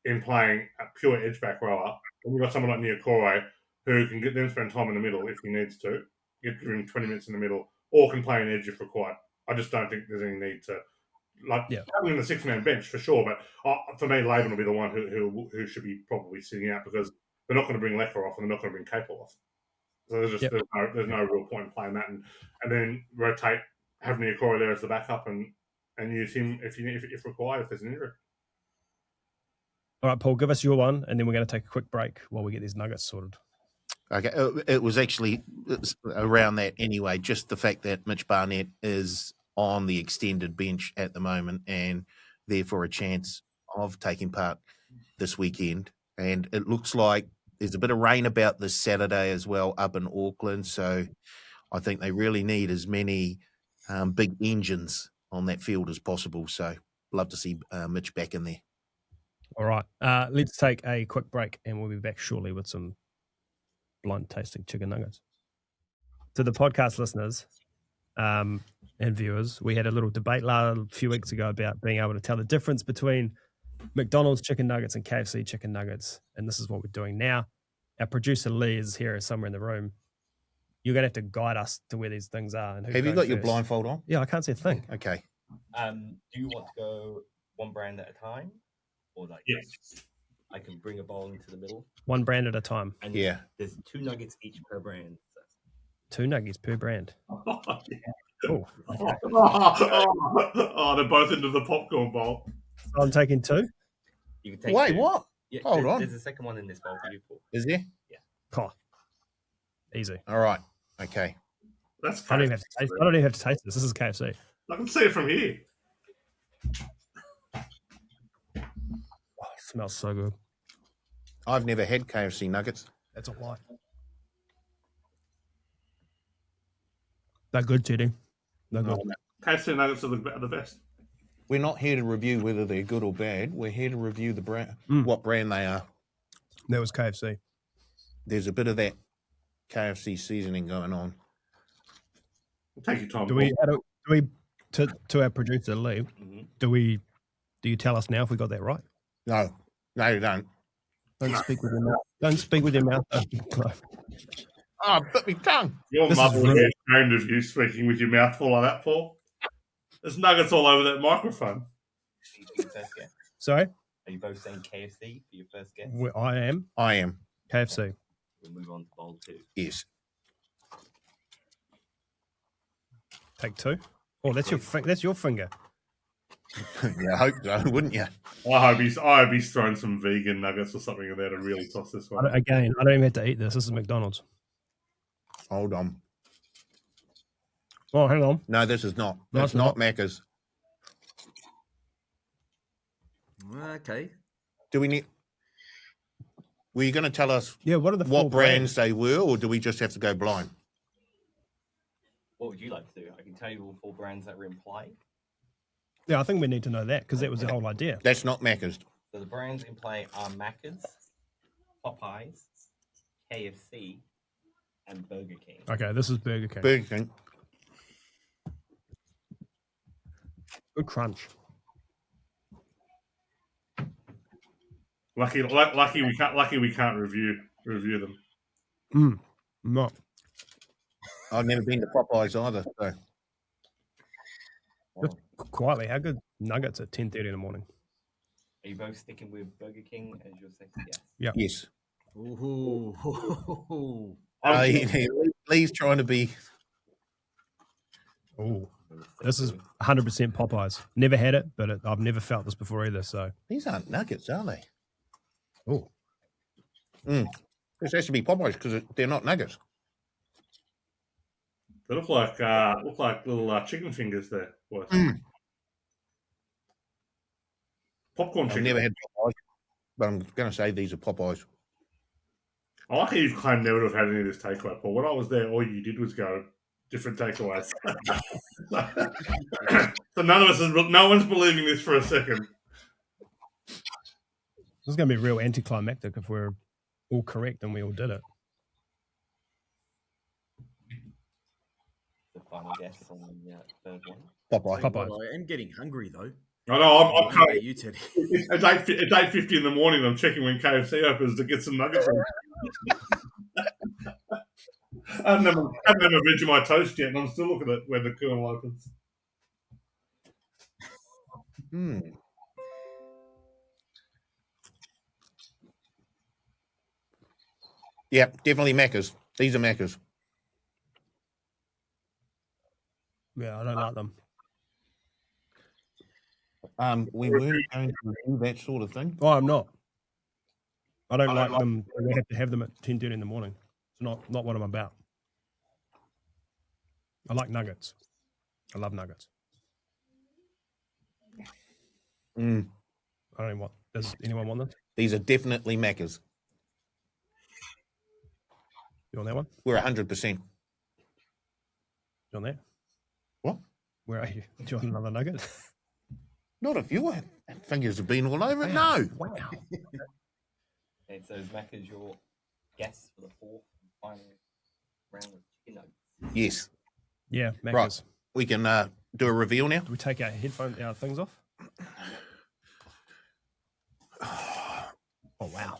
in playing a pure edge back rower. And you've got someone like Nia Cordo who can get them spend time in the middle if he needs to, give him 20 minutes in the middle, or can play an edge if required. I just don't think there's any need to having the 6-man bench for sure. But for me, Laban will be the one who should be probably sitting out because they're not going to bring Lecker off and they're not going to bring Capel off. So there's no real point in playing that, and then rotate, have Nia Cordo there as the backup, and use him if required if there's an injury.
All right, Paul, give us your one, and then we're going to take a quick break while we get these nuggets sorted.
Okay, it was actually around that anyway, just the fact that Mitch Barnett is on the extended bench at the moment and therefore a chance of taking part this weekend. And it looks like There's a bit of rain about this Saturday as well up in Auckland, so I think they really need as many big engines on that field as possible. So love to see Mitch back in there.
All right. Let's take a quick break and we'll be back shortly with some blind tasting chicken nuggets. To the podcast listeners and viewers, we had a little debate a few weeks ago about being able to tell the difference between McDonald's chicken nuggets and KFC chicken nuggets. And this is what we're doing now. Our producer Lee is here somewhere in the room. You're going to have to guide us to where these things are. And
have you got your blindfold on?
Yeah, I can't see a thing.
Okay.
Do you want to go one brand at a time? Or like,
Yes.
I can bring a bowl into the middle.
One brand at a time.
And
Yeah.
there's 2 nuggets each per brand. So.
2 nuggets per brand.
Oh, yeah.
Oh,
oh, they're both into the popcorn bowl.
so I'm taking 2.
You can take
Wait,
2.
what?
Yeah,
Hold on.
There's a second one in this bowl for you, Paul.
Is there?
Oh, easy.
All right. Okay.
That's
I don't even have to taste. I don't even have to taste this. This is KFC.
I can see it from here.
Oh, it smells so good.
I've never had KFC nuggets.
That's a lie. They're good, Teddy. They're good.
KFC nuggets are the best.
We're not here to review whether they're good or bad. We're here to review the brand, what brand they are.
That was KFC.
There's a bit of that KFC seasoning going on.
Take your time.
Do we to our producer Lee?
Mm-hmm.
Do you tell us now if we got that right?
No, you don't.
Don't speak with your mouth. Don't speak with your mouth.
Oh, bit me tongue.
Your
This
mother
is
would
real.
be ashamed of you speaking with your mouth full like that, Paul. There's nuggets all over that microphone.
For your first guess.
Sorry,
Are you both saying KFC for your first guess?
I am
I am.
KFC.
We'll move on to bowl 2.
Yes.
Take 2. Oh, that's your finger.
Yeah, I hope so, wouldn't you?
I hope he's thrown some vegan nuggets or something in there to really toss this one.
I don't even have to eat this. This is McDonald's.
Hold on.
Oh, hang on.
No, this is not.
No,
That's
it's
not Macca's.
Okay.
Do we need? Were you going to tell us
Yeah, what are the
what
four
brands they were, or do we just have to go blind?
What would you like to do? I can tell you all 4 brands that were in play.
Yeah, I think we need to know that because that was the whole idea.
That's not Macca's.
So the brands in play are Macca's, Popeyes, KFC, and Burger King.
Okay, this is Burger King.
Burger King.
Good crunch.
Lucky we can't review them.
Not.
I've never been to Popeyes either. So.
Just quietly, how good nuggets at 10:30 in the morning?
Are you both sticking with Burger King as your second guess?
Yeah.
Yes.
Ooh.
Lee's trying to be.
Oh, this is 100% Popeyes. Never had it, but I've never felt this before either. So,
These aren't nuggets, are they?
oh,
This has to be Popeyes because they're not nuggets.
They look like little chicken fingers there. Boys. Popcorn
I've
chicken.
never had Popeyes, but I'm going to say these are Popeyes.
I like how you've claimed never to have had any of this takeaway, Paul. When I was there, all you did was go different takeaways. So no one's believing this for a second.
this is going to be real anticlimactic if we're all correct and we all did it.
The final guess on the third one.
Popeye.
Popeyes.
I am getting hungry though.
I know. I'm
How
kind
about you, Teddy?
it's 8:50 in the morning. I'm checking when KFC opens to get some nuggets. I haven't had a veg in my toast yet, and I'm still looking at when the kernel opens.
Yeah, definitely Macca's. These are Macca's.
Yeah, I don't like them.
We weren't going to do that sort of thing.
Oh, I'm not. I don't like them. We have to have them at 10:30 in the morning. It's not what I'm about. I like nuggets. I love nuggets. I don't even want. Does anyone want this?
These are definitely Macca's.
You on that one?
We're 100%.
You on that?
What?
Where are you? Do you want another nugget?
Not if your fingers have been all over it. No.
Wow.
Okay, so is Macca's your guess for the fourth and final round of chicken nuggets?
Yes.
Yeah, Macca's.
Right. We can do a reveal now.
Do we take our things off? Oh, wow.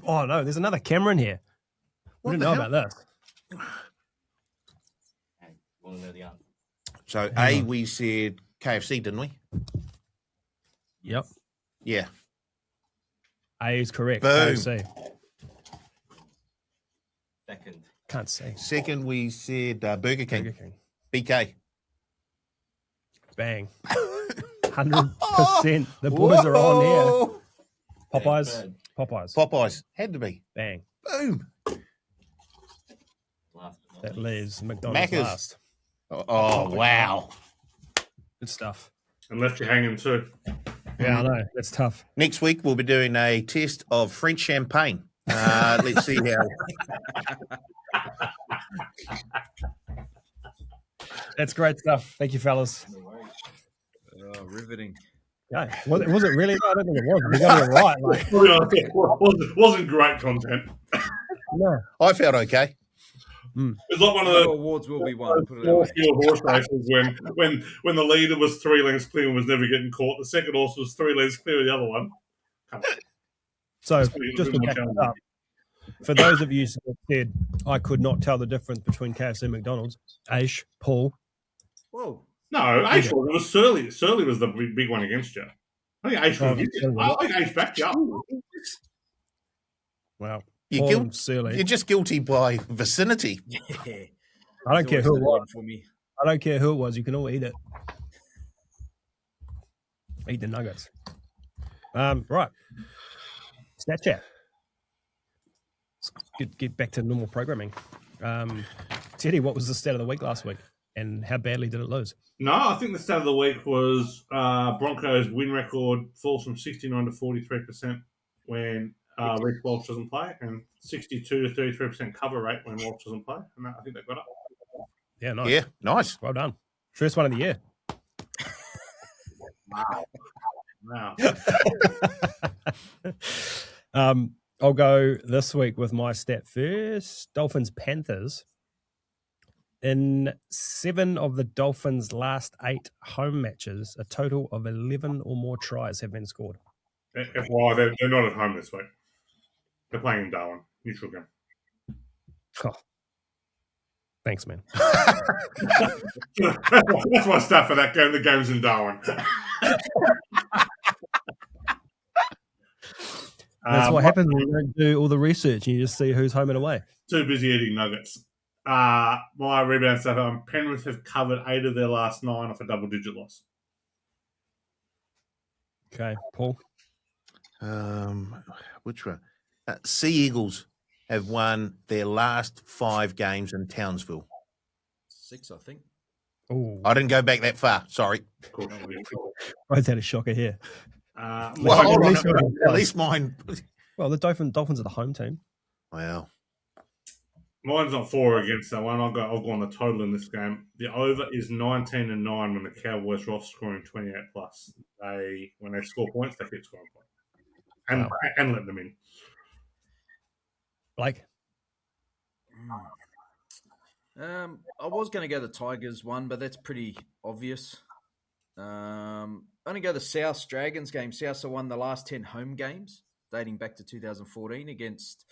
Oh, no, there's another camera in here. We didn't know about this.
Okay, you want to know the answer?
So, we said KFC, didn't we?
Yep.
Yeah.
A is correct.
Boom.
KFC.
Second.
Can't see.
Second, we said Burger King.
Burger King.
BK.
Bang. 100%. The boys are on here.
Whoa.
Popeyes. Popeyes.
Popeyes. Had to be.
Bang.
Boom.
Last but not
That
least.
leaves McDonald's
Macca's.
last.
Oh, wow.
Good stuff.
Unless you're hanging too.
Yeah, I know. That's tough.
Next week, we'll be doing a test of French champagne. Let's see how.
That's great stuff. Thank you, fellas.
Oh, riveting.
Yeah. Was it really? I don't think it was. We got it right. Like,
Wasn't great content.
no.
I felt okay.
It's like one of
No
the
awards will be won. Put it that way.
pure horse races when the leader was 3 lengths clear and was never getting caught. The second horse was 3 lengths clear of the other one.
So,
It's
just to
more
back it
challenging.
up, for those of you who said I could not tell the difference between KFC and McDonald's, Aish, Paul,
Whoa.
No, Ayshford. It was Surly. Surly was the big one against you. I think Ayshford. I think Aysh backed you up.
wow,
You're,
Paul and Surly.
you're just guilty by vicinity.
Yeah.
I don't care who it was.
For me.
I don't care who it was. You can all eat it. Eat the nuggets. Right. Snapchat. Let's get back to normal programming. Teddy, what was the stat of the week last week, and how badly did it lose?
No, I think the stat of the week was Broncos win record falls from 69 to 43% when Reece Walsh doesn't play, and 62 to 33% cover rate when Walsh doesn't play. And I think they got up.
Yeah, nice.
Yeah, nice.
Well done. First one of the year.
Wow.
I'll go this week with my stat first. Dolphins Panthers. In 7 of the Dolphins' last 8 home matches, a total of 11 or more tries have been scored.
FYI, they're not at home this week. They're playing in Darwin. Neutral game.
Oh. Thanks, man.
That's my stat for that game. The game's in Darwin.
That's what happens when you don't do all the research and you just see who's home and away.
Too busy eating nuggets. My rebound stat: Penrith have covered 8 of their last 9 off a double-digit loss.
Okay, Paul.
Which one? Sea Eagles have won their last 5 games in Townsville.
6, I think.
Oh,
I didn't go back that far. Sorry.
both had a shocker here.
Well,
Well,
hold
at
on.
least-
At least mine.
Well, the Dolphins are the home team.
Well,
Mine's not 4 against that one. I'll go on the total in this game. The over is 19-9 when the Cowboys are off scoring 28 plus. When they score points, they keep scoring points and let them in.
Blake.
I was going to go the Tigers one, but that's pretty obvious. Only go the South Dragons game. South have won the last 10 home games dating back to 2014 against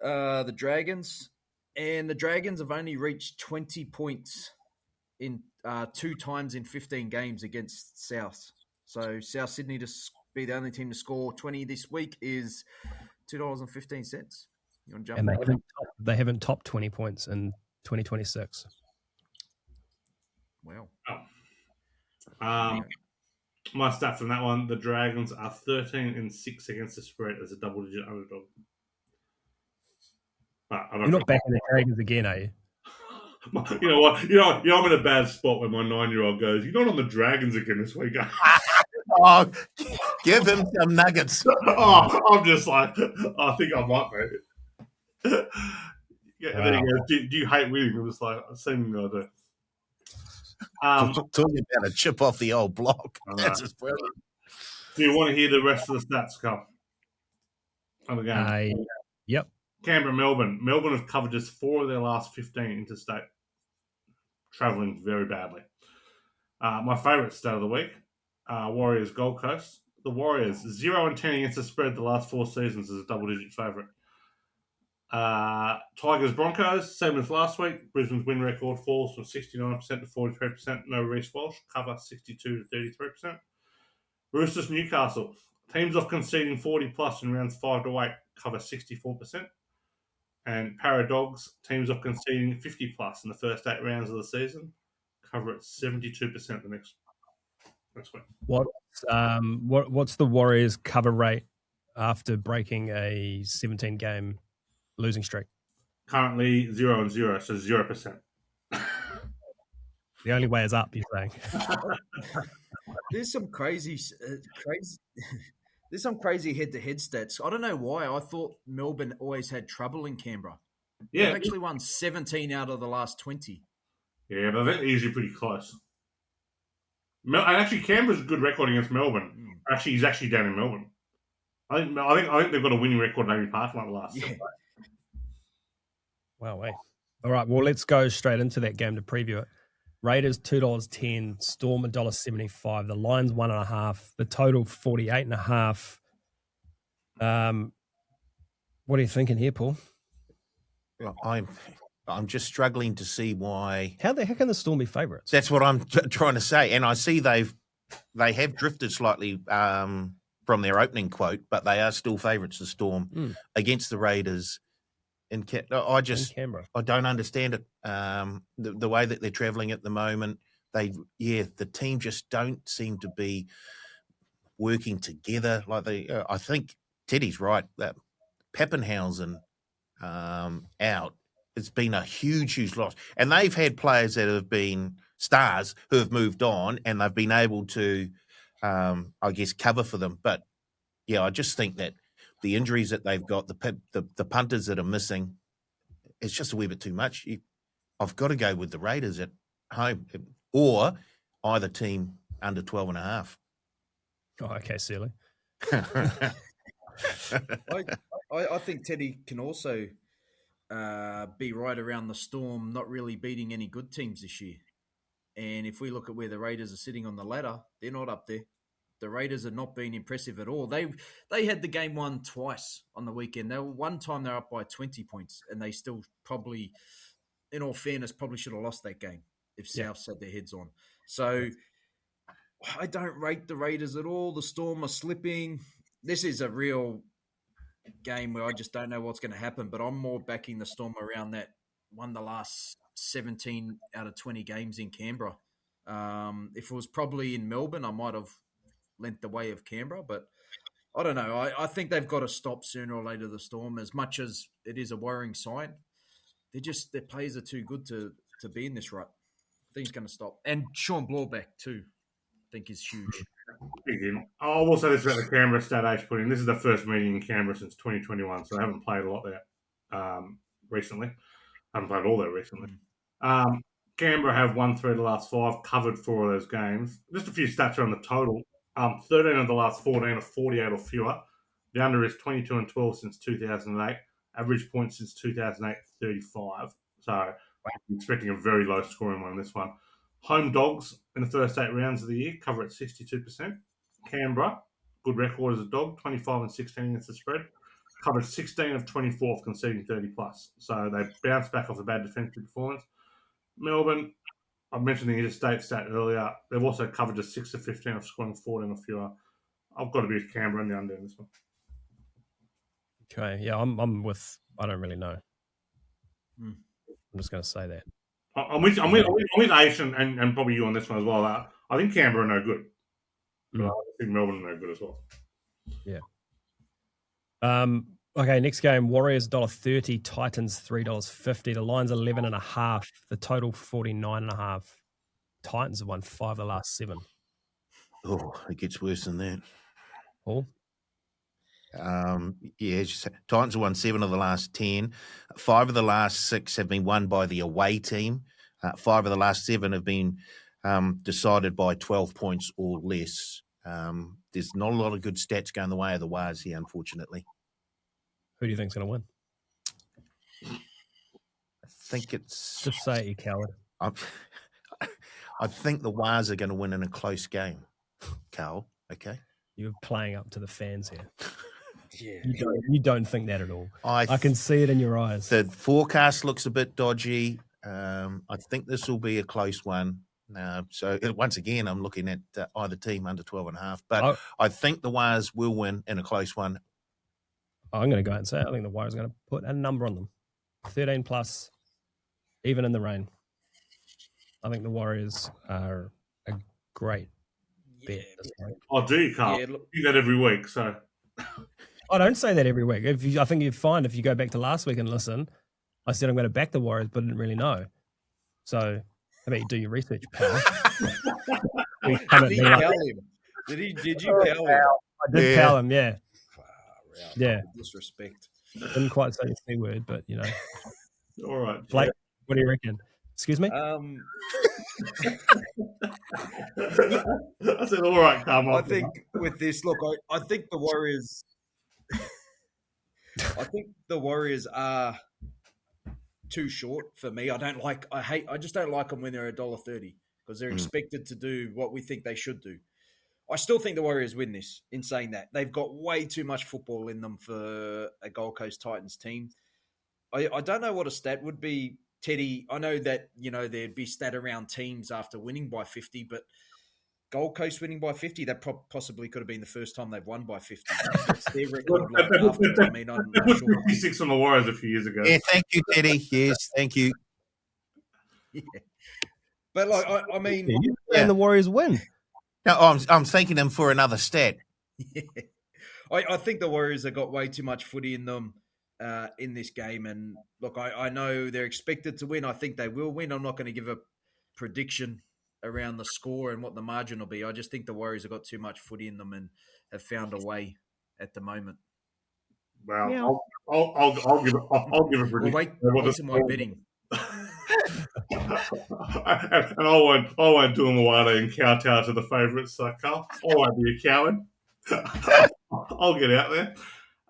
the Dragons. And the Dragons have only reached 20 points in 2 times in 15 games against South. So South Sydney to be the only team to score 20 this week is $2.15. You want to jump
And
in?
they haven't topped 20 points in 2026.
Wow.
My stat from that one: the Dragons are 13-6 against the spread as a double-digit underdog.
You're not backing the Dragons again, are you?
You know what? You know, I'm in a bad spot when my 9-year-old goes, "You're not on the Dragons again this week."
oh, give him some nuggets.
I'm just like, I think I might be. Yeah,
Wow.
there you go. Do you hate winning? It was like, seemingly I do.
Talking about a chip off the old block. That's just brilliant.
Do you want to hear the rest of the stats, Carl? Of the game?
Yep.
Canberra, Melbourne. Melbourne have covered just 4 of their last 15 interstate, travelling very badly. My favourite stat of the week, Warriors, Gold Coast. The Warriors, 0-10 against the spread the last 4 seasons as a double-digit favourite. Tigers, Broncos, same as last week. Brisbane's win record falls from 69% to 43%. No Reece Walsh, cover 62 to 33%. Roosters, Newcastle. Teams off conceding 40+ in rounds 5 to 8, cover 64%. And Paradogs, teams off conceding 50+ in the first 8 rounds of the season, cover at 72% the next week.
What's the Warriors' cover rate after breaking a 17-game losing streak?
Currently 0-0, so 0%.
The only way is up, you're saying?
There's some crazy. There's some crazy head-to-head stats. I don't know why. I thought Melbourne always had trouble in Canberra.
Yeah,
They've actually won 17 out of the last 20.
Yeah, but I think they're usually pretty close. And actually, Canberra's a good record against Melbourne. Actually, he's actually down in Melbourne. I think they've got a winning record in Amy Park like the last.
Yeah.
Wow, wait. All right, well, let's go straight into that game to preview it. Raiders $2.10, Storm $1.75, the Lions 1.5, the total 48.5. What are you thinking here, Paul?
I'm just struggling to see why.
How can the Storm be favourites?
That's what I'm trying to say, and I see they have drifted slightly from their opening quote, but they are still favourites. The Storm against the Raiders. In Canberra. I don't understand it. The way that they're travelling at the moment, the team just don't seem to be working together like they. I think Teddy's right. That Pappenhausen out, it's been a huge loss, and they've had players that have been stars who have moved on, and they've been able to, I guess, cover for them. But yeah, I just think that the injuries that they've got, the punters that are missing, it's just a wee bit too much. I've got to go with the Raiders at home or either team under 12.5.
Oh, okay, silly.
I think Teddy can also be right around the Storm, not really beating any good teams this year. And if we look at where the Raiders are sitting on the ladder, they're not up there. The Raiders are not being impressive at all. They had the game won twice on the weekend. One time they're up by 20 points, and they still probably, in all fairness, probably should have lost that game if South had their heads on. So I don't rate the Raiders at all. The Storm are slipping. This is a real game where I just don't know what's going to happen, but I'm more backing the Storm around that won the last 17 out of 20 games in Canberra. If it was probably in Melbourne, I might have lent the way of Canberra, but I don't know. I think they've got to stop sooner or later, the Storm, as much as it is a worrying sign. Their players are too good to be in this rut. I think he's going to stop. And Sean Blorback too, I think is huge.
I will say this about the Canberra stat H put in. This is the first meeting in Canberra since 2021, so they haven't played a lot there recently. Haven't played all there recently. Canberra have won 3 of the last 5, covered 4 of those games. Just a few stats around the total. 13 of the last 14 are 48 or fewer. The under is 22-12 since 2008. Average points since 2008, 35. So I'm expecting a very low scoring one in this one. Home dogs in the first 8 rounds of the year cover at 62%. Canberra, good record as a dog, 25-16 against the spread. Covered 16 of 24, conceding 30+. So they bounced back off a bad defensive performance. Melbourne, I mentioned the interstate stat earlier. They've also covered just 6 of 15 of scoring 14 or fewer. I've got to be with Canberra and the under in this one.
Okay, yeah, I'm with. I don't really know. I'm just going to say that.
I'm with Aish and probably you on this one as well. I think Canberra are no good, but I think Melbourne are no good as well.
Yeah. Okay, next game: Warriors $1.30, Titans $3.50. The line's 11.5. The total 49.5. Titans have won 5 of the last 7.
Oh, it gets worse than that.
Paul?
Titans have won 7 of the last 10. 5 of the last 6 have been won by the away team. 5 of the last 7 have been decided by 12 points or less. There's not a lot of good stats going the way of the Wars here, unfortunately.
Who do you think's going to win?
I think it's...
Just say it, you coward.
I think the Wars are going to win in a close game, Karl. Okay?
You're playing up to the fans here.
Yeah.
You don't think that at all.
I
can see it in your eyes.
The forecast looks a bit dodgy. I think this will be a close one. So once again, I'm looking at either team under 12.5. But I think the Wars will win in a close one.
I'm going to go out and say I think the Warriors are going to put a number on them. 13 plus, even in the rain. I think the Warriors are a great bet.
I do, Karl. Yeah, look, do that every week. So
I don't say that every week. I think you'd find if you go back to last week and listen, I said I'm going to back the Warriors, but I didn't really know. So how about you do your research, pal?
Did you pal him? Did you pal him?
I did pal him, yeah.
Yeah. Disrespect.
Didn't quite say the C word, but you know.
All right,
Blake, what do you reckon? Excuse me?
I said, all right, come on.
I think with this, look, I think the Warriors are too short for me. I just don't like them when they're $1.30 because they're expected to do what we think they should do. I still think the Warriors win this in saying that. They've got way too much football in them for a Gold Coast Titans team. I don't know what a stat would be, Teddy. I know that, there'd be stat around teams after winning by 50, but Gold Coast winning by 50, that possibly could have been the first time they've won by 50. It's their record after. I mean, I'm not sure.
56 on the Warriors a few years ago.
Yeah, thank you, Teddy. Yes, thank you.
Yeah. But, I mean...
And the Warriors win.
No, I'm thanking them for another stat.
Yeah. I think the Warriors have got way too much footy in them in this game. And, look, I know they're expected to win. I think they will win. I'm not going to give a prediction around the score and what the margin will be. I just think the Warriors have got too much footy in them and have found a way at the moment.
Well, yeah. I'll give a prediction.
Well, wait to my betting.
And I won't do them away and kowtow to the favourites. So, Karl, I won't be a coward. I'll get out there.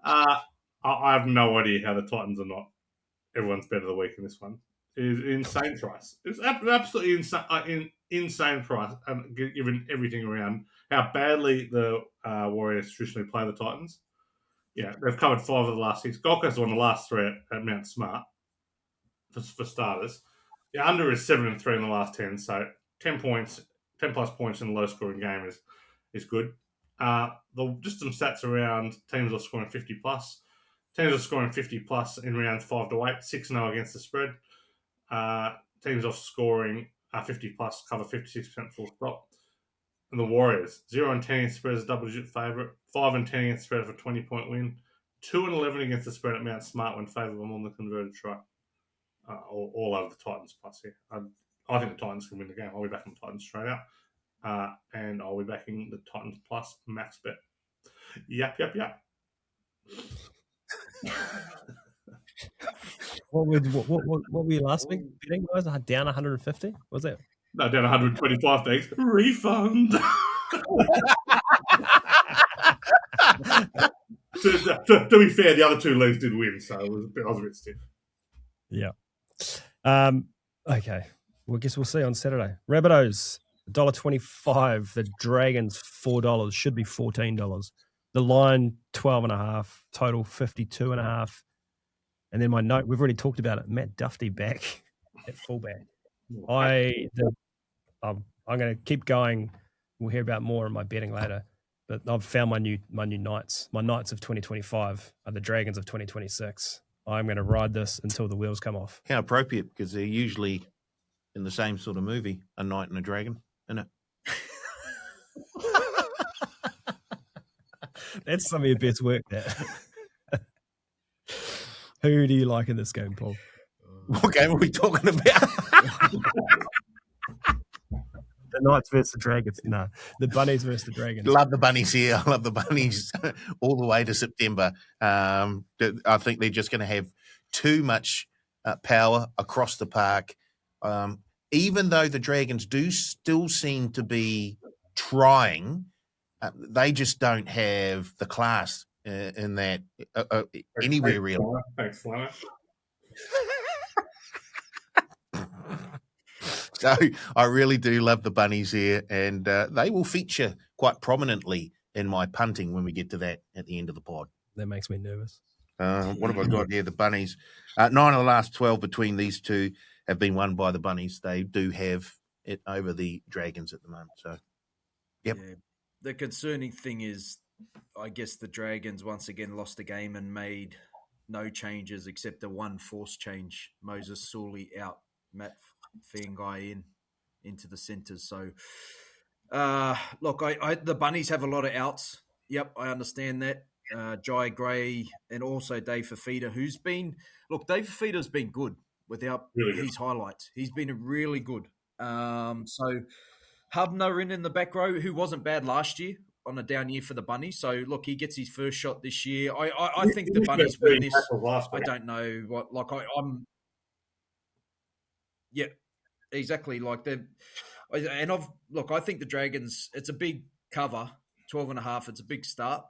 I have no idea how the Titans are not everyone's bet of the week in this one. It is insane price. It's absolutely insane price, and given everything around how badly the Warriors traditionally play the Titans. Yeah, they've covered 5 of the last 6. Gold Coast won the last 3 at Mount Smart for starters. The under is 7-3 in the last 10, so 10 plus points in a low-scoring game is good. Just some stats around teams are scoring 50 plus. Teams are scoring 50 plus in rounds 5 to 8, 6-0 against the spread. Teams are scoring 50 plus, cover 56% full stop. And the Warriors, 0-10 against spread as a double-digit favourite, 5-10 against spread for a 20-point win, 2-11 against the spread at Mount Smart when favourable on the converted try. All over the Titans plus here. I think the Titans can win the game. I'll be backing the Titans straight out. And I'll be backing the Titans plus max bet. Yep.
What were you last week betting, guys? Down 150? Was it?
No, down 125, thanks. Refund. To be fair, the other 2 leagues did win, so I was a bit stiff.
Yeah. Okay. Well, I guess we'll see on Saturday. Rabbitohs, $1.25. The Dragons, $4. Should be $14. The line, 12.5. Total, 52.5. And then my note, we've already talked about it. Matt Duffy back at fullback. I'm going to keep going. We'll hear about more in my betting later. But I've found my new Knights. My Knights of 2025 are the Dragons of 2026. I'm going to ride this until the wheels come off.
How appropriate, because they're usually in the same sort of movie, a knight and a dragon, isn't it?
That's some of your best work there. Who do you like in this game, Paul?
What game are we talking about?
The Knights versus the Dragons. No, the Bunnies versus the Dragons.
Love the Bunnies here. I love the Bunnies all the way to September. I think they're just going to have too much power across the park. Even though the Dragons do still seem to be trying, they just don't have the class in that anywhere really.
Thanks, Lana.
So I really do love the Bunnies here, and they will feature quite prominently in my punting when we get to that at the end of the pod.
That makes me nervous.
What have I got here? The Bunnies. 9 of the last 12 between these two have been won by the Bunnies. They do have it over the Dragons at the moment. So, yep.
Yeah. The concerning thing is, I guess the Dragons once again lost the game and made no changes except the one forced change. Moses Sully out, Matt Feagai into the centres. So, look, the Bunnies have a lot of outs. Yep, I understand that. Jai Gray and also Dave Fafita, who's been... Look, Dave Fafita's been good without his highlights. He's been really good. So Hubner in the back row, who wasn't bad last year on a down year for the Bunnies. So, look, he gets his first shot this year. I think the Bunnies win this. I don't know what... Like, I'm... Yeah, exactly. Like, they're... And I think the Dragons, it's a big cover, 12.5. It's a big start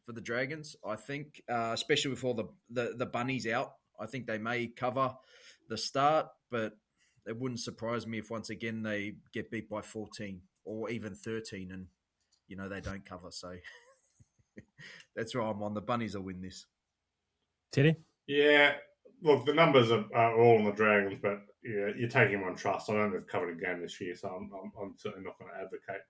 for the Dragons, I think, especially with all the Bunnies out. I think they may cover the start, but it wouldn't surprise me if once again they get beat by 14 or even 13 and, they don't cover. So that's where I'm on. The Bunnies will win this.
Teddy?
Yeah, look, the numbers are all on the Dragons, but yeah, you're taking them on trust. I don't think they've covered a game this year, so I'm certainly not going to advocate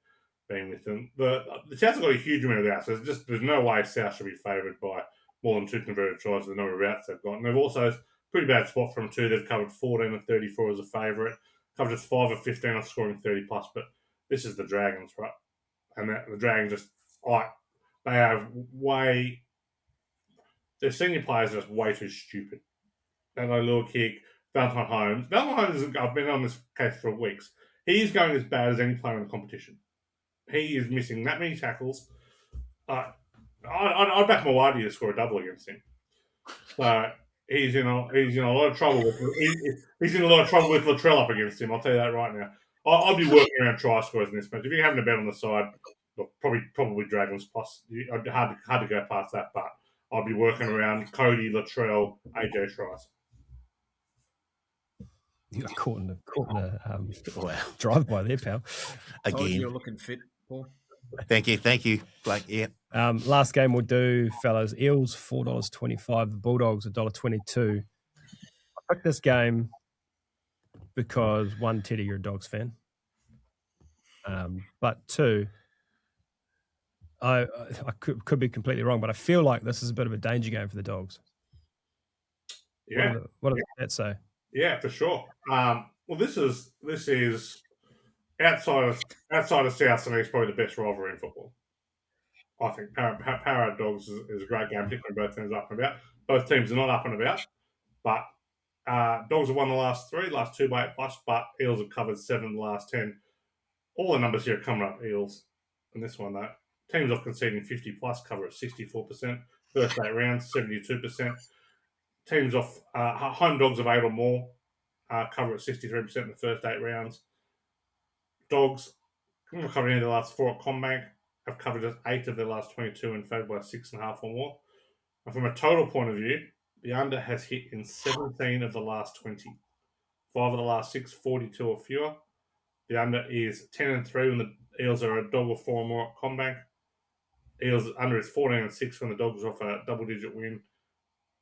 being with them. The South have got a huge amount of outs. There's no way South should be favoured by more than 2 converted tries with the number of outs they've got. And they've also pretty bad spot from 2. They've covered 14 of 34 as a favourite. Covered just 5 of 15 off scoring 30 plus. But this is the Dragons, right? And the Dragons just they have their senior players are just way too stupid. That little kick, Valentine Holmes. I've been on this case for weeks. He's going as bad as any player in the competition. He is missing that many tackles. I'd back Mawadi to score a double against him. So he's in a lot of trouble. He's in a lot of trouble with Latrell up against him. I'll tell you that right now. I'd be working around try scores in this match. If you're having a bet on the side, look, probably Dragons plus. Hard to go past that, but I'd be working around Cody, Latrell, AJ tries.
You got caught in a drive-by there, pal.
Again,
you're looking fit, Paul.
Thank you, Blake. Yeah.
Last game we'll do, fellas. Eels $4.25. The Bulldogs $1.22. I picked this game because 1, Teddy, you're a Dogs fan. But 2, I could be completely wrong, but I feel like this is a bit of a danger game for the Dogs.
Yeah.
What does that say?
Yeah, for sure. Well, this is outside of South and East probably the best rivalry in football. I think Para Dogs is a great game, particularly when both teams are up and about. Both teams are not up and about, but Dogs have won the last 3, last 2 by 8+, but Eels have covered 7 of the last 10. All the numbers here are coming up Eels in this one, though. Teams off conceding 50+ cover at 64%. First 8 rounds, 72%. Teams off home Dogs of 8 or more cover at 63% in the first 8 rounds. Dogs haven't covered any of the last 4 at Combank. Have covered just 8 of their last 22 and favoured by 6.5 or more. And from a total point of view, the under has hit in 17 of the last 20. 5 of the last 6, 42 or fewer. The under is 10-3 when the Eels are a dog or 4 or more at Combank. Eels under is 14-6 when the Dogs are off a double-digit win.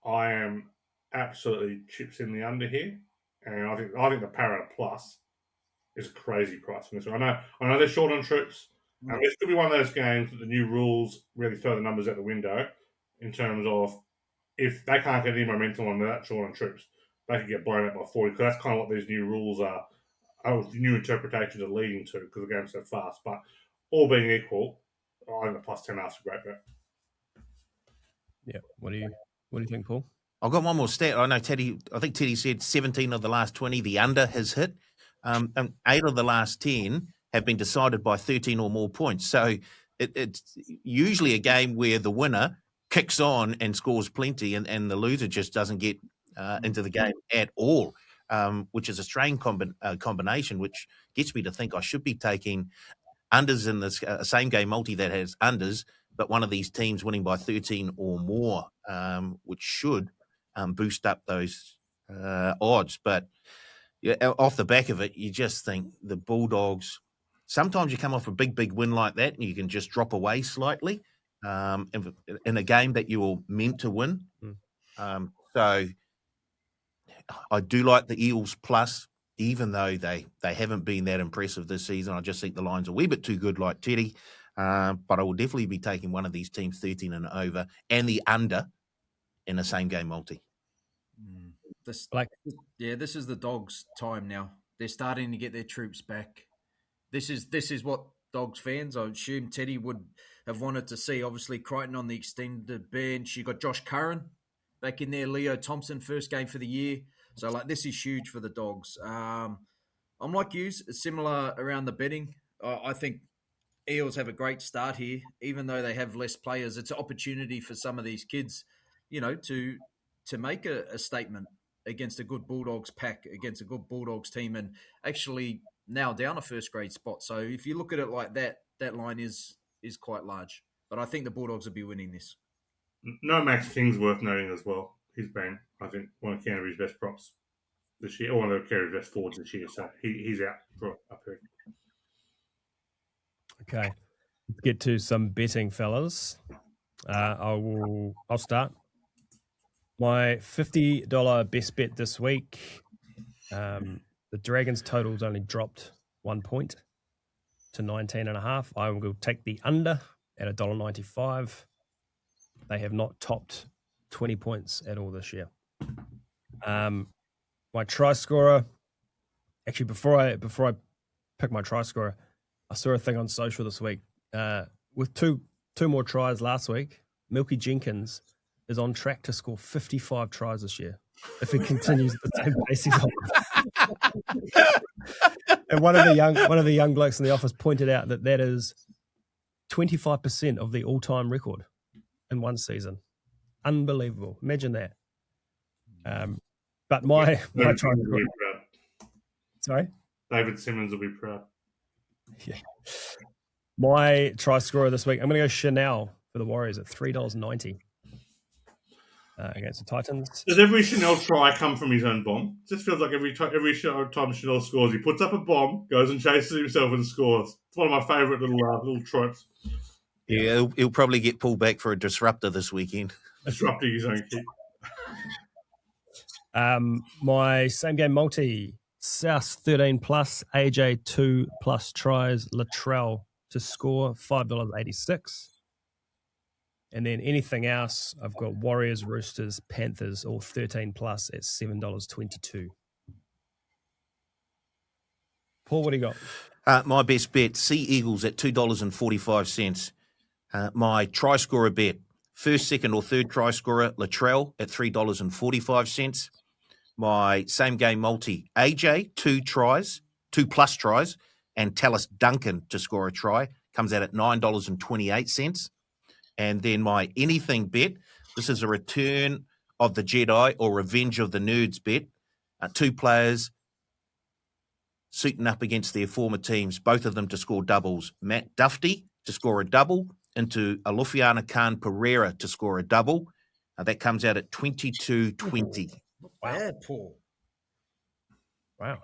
I am absolutely chips in the under here, and I think the Para Plus is a crazy price from this one. I know they're short on troops, and this could be one of those games that the new rules really throw the numbers out the window in terms of if they can't get any momentum on that short on troops, they could get blown out by 40. Because that's kind of what these new rules are, new interpretations are leading to because the game's so fast. But all being equal, I think the plus 10.5 is a great bet.
Yeah. What do you think, Paul?
I've got one more stat. I know Teddy. I think Teddy said 17 of the last 20. The under has hit, and 8 of the last 10 have been decided by 13 or more points. So it's usually a game where the winner kicks on and scores plenty, and the loser just doesn't get into the game at all, which is a strange combination, which gets me to think I should be taking unders in this same game multi that has unders, but one of these teams winning by 13 or more, which should boost up those odds. But yeah, off the back of it, you just think the Bulldogs, sometimes you come off a big win like that and you can just drop away slightly in a game that you were meant to win. So I do like the Eels plus, even though they haven't been that impressive this season. I just think the line's a wee bit too good, like Teddy. But I will definitely be taking one of these teams 13 and over and the under in the same game multi.
This is the Dogs' time now. They're starting to get their troops back. This is what Dogs fans, I assume Teddy would have wanted to see. Obviously, Crichton on the extended bench. You got Josh Curran back in there. Leo Thompson, first game for the year. So, this is huge for the Dogs. I'm like you, similar around the betting. I think Eels have a great start here, even though they have less players. It's an opportunity for some of these kids, to make a statement against a good Bulldogs pack, against a good Bulldogs team, and actually nail down a first grade spot. So if you look at it like that, that line is quite large. But I think the Bulldogs will be winning this.
No, Max King's worth noting as well. He's been, I think, one of Canterbury's best props this year, or one of Canterbury's best forwards this year. So he's out for a period.
Okay, let's get to some betting, fellas. I'll start. My $50 best bet this week. The Dragons totals only dropped 1 point to 19.5. I will take the under at $1.95. They have not topped 20 points at all this year. My try scorer. Actually, before I pick my try scorer, I saw a thing on social this week with two more tries last week. Milky Jenkins is on track to score 55 tries this year if he continues the same pace he's on. And one of the young blokes in the office pointed out that is 25% of the all-time record in one season. Unbelievable! Imagine that. But my try scorer. Sorry,
David Simmons will be proud.
Yeah. My try scorer this week, I'm going to go Chanel for the Warriors at $3.90 against the Titans.
Does every Chanel try come from his own bomb? It just feels like every time Chanel scores, he puts up a bomb, goes and chases himself and scores. It's one of my favourite little tropes.
Yeah, he'll probably get pulled back for a disruptor this weekend.
Disrupting his own kick.
My same game multi, South 13 plus, AJ 2 plus tries, Latrell to score $5.86. And then anything else, I've got Warriors, Roosters, Panthers, all 13 plus at $7.22. Paul, what do you got?
My best bet, Sea Eagles at $2.45. My try scorer bet, first, second, or third try scorer, Latrell at $3.45. My same game multi, AJ, 2 plus tries, and Tallis Duncan to score a try, comes out at $9.28. And then my anything bet, this is a return of the Jedi or revenge of the nerds bet. 2 players suiting up against their former teams, both of them to score doubles. Matt Duffy to score a double, into Alufiana Khan Pereira to score a double. That comes out at $22.20.
Bad, Paul.
Wow.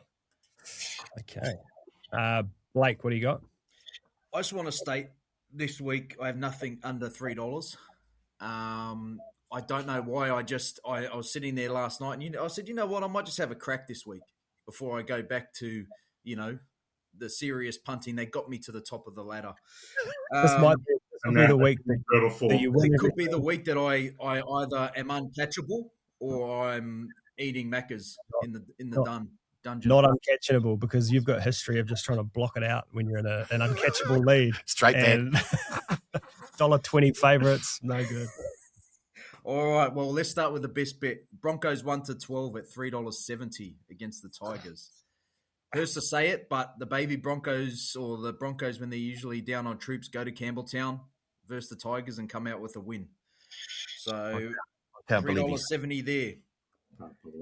Okay. Blake, what do you got?
I just want to state this week I have nothing under $3. I don't know why. I was sitting there last night and I said, you know what, I might just have a crack this week before I go back to, the serious punting. They got me to the top of the ladder.
This might be the week that you win.
It could be the week that I either am uncatchable or I'm eating Macca's in the dungeon.
Not uncatchable, because you've got history of just trying to block it out when you're in an uncatchable lead.
Straight back.
$1.20 favourites, no good.
All right, well, let's start with the best bet. Broncos 1-12 at $3.70 against the Tigers. hurts to say it, but the baby Broncos or the Broncos, when they're usually down on troops, go to Campbelltown versus the Tigers and come out with a win. So $3.70 there.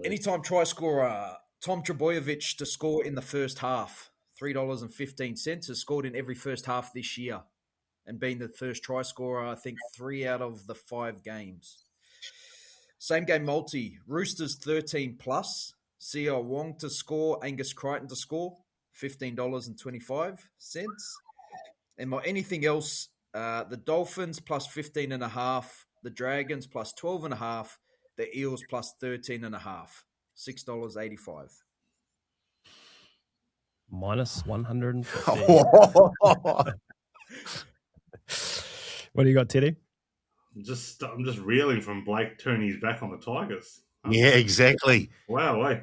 Anytime try scorer, Tom Trebojevic to score in the first half, $3.15, has scored in every first half this year and been the first try scorer, I think, 3 out of the 5 games. Same game multi, Roosters 13 plus, C.R. Wong to score, Angus Crichton to score, $15.25. And my anything else, the Dolphins plus 15.5, the Dragons plus 12.5, the Eels plus 13.5, $6.85.
Minus 150. What do you got, Teddy?
I'm just reeling from Blake turning his back on the Tigers.
Yeah, exactly.
Wow.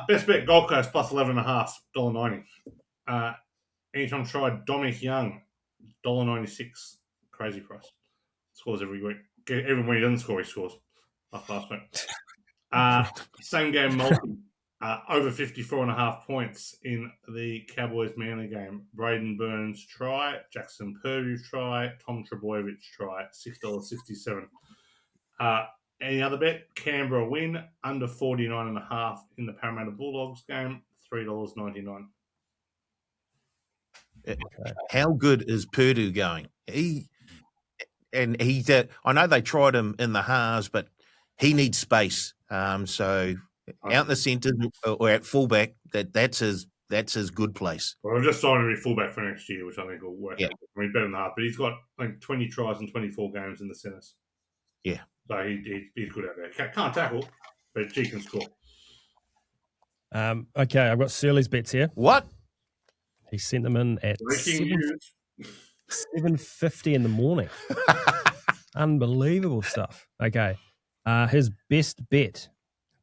Best bet Gold Coast plus 11.5, $1.90. Anytime tried Dominic Young, $1.96. Crazy price. Scores every week. Even when he doesn't score, he scores. Like last week. Same game multi. Over 54.5 points in the Cowboys-Manly game. Braden Burns try, Jackson Purdue try, Tom Trebojevic try, $6.67. Any other bet? Canberra win, under 49.5 in the Parramatta Bulldogs game, $3.99.
How good is Purdue going? I know they tried him in the halves, but he needs space. So out in the centre or at fullback, that's his good place.
Well, I've just signed him to be fullback for next year, which I think will work.
Yeah.
I mean, better than half, but he's got 20 tries in 24 games in the centres.
Yeah.
So he's good out there. Can't tackle, but G can score.
Okay, I've got Surly's bets here.
What?
He sent them in at 7:50 in the morning. Unbelievable stuff. Okay. His best bet,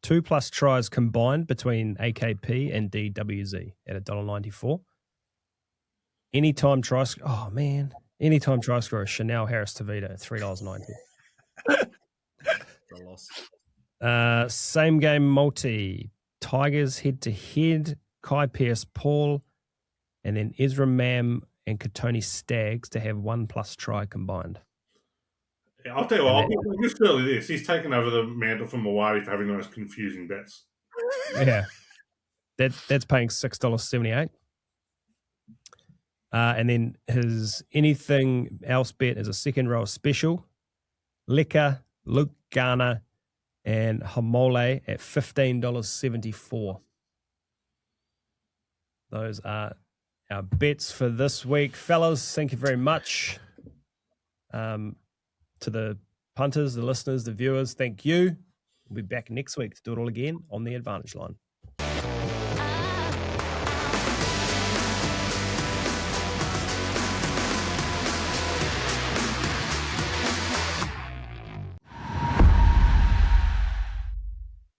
2+ tries combined between AKP and DWZ at $1.94. Anytime try scorer, Chanel Harris-Tavita at $3.90.
The loss.
Same game multi, Tigers head-to-head, Kai Pearce-Paul, and then Ezra Mam and Katoni Staggs to have 1+ try combined.
Yeah, I'll tell you what, I'll just tell you this. He's taken over the mantle from Mawari for having those confusing bets.
Yeah. That's paying $6.78. And then his anything else bet is a second row special. Leka, Luke Garner, and Hamole at $15.74. Those are our bets for this week. Fellas, thank you very much. To the punters, the listeners, the viewers, thank you. We'll be back next week to do it all again on the Advantage Line.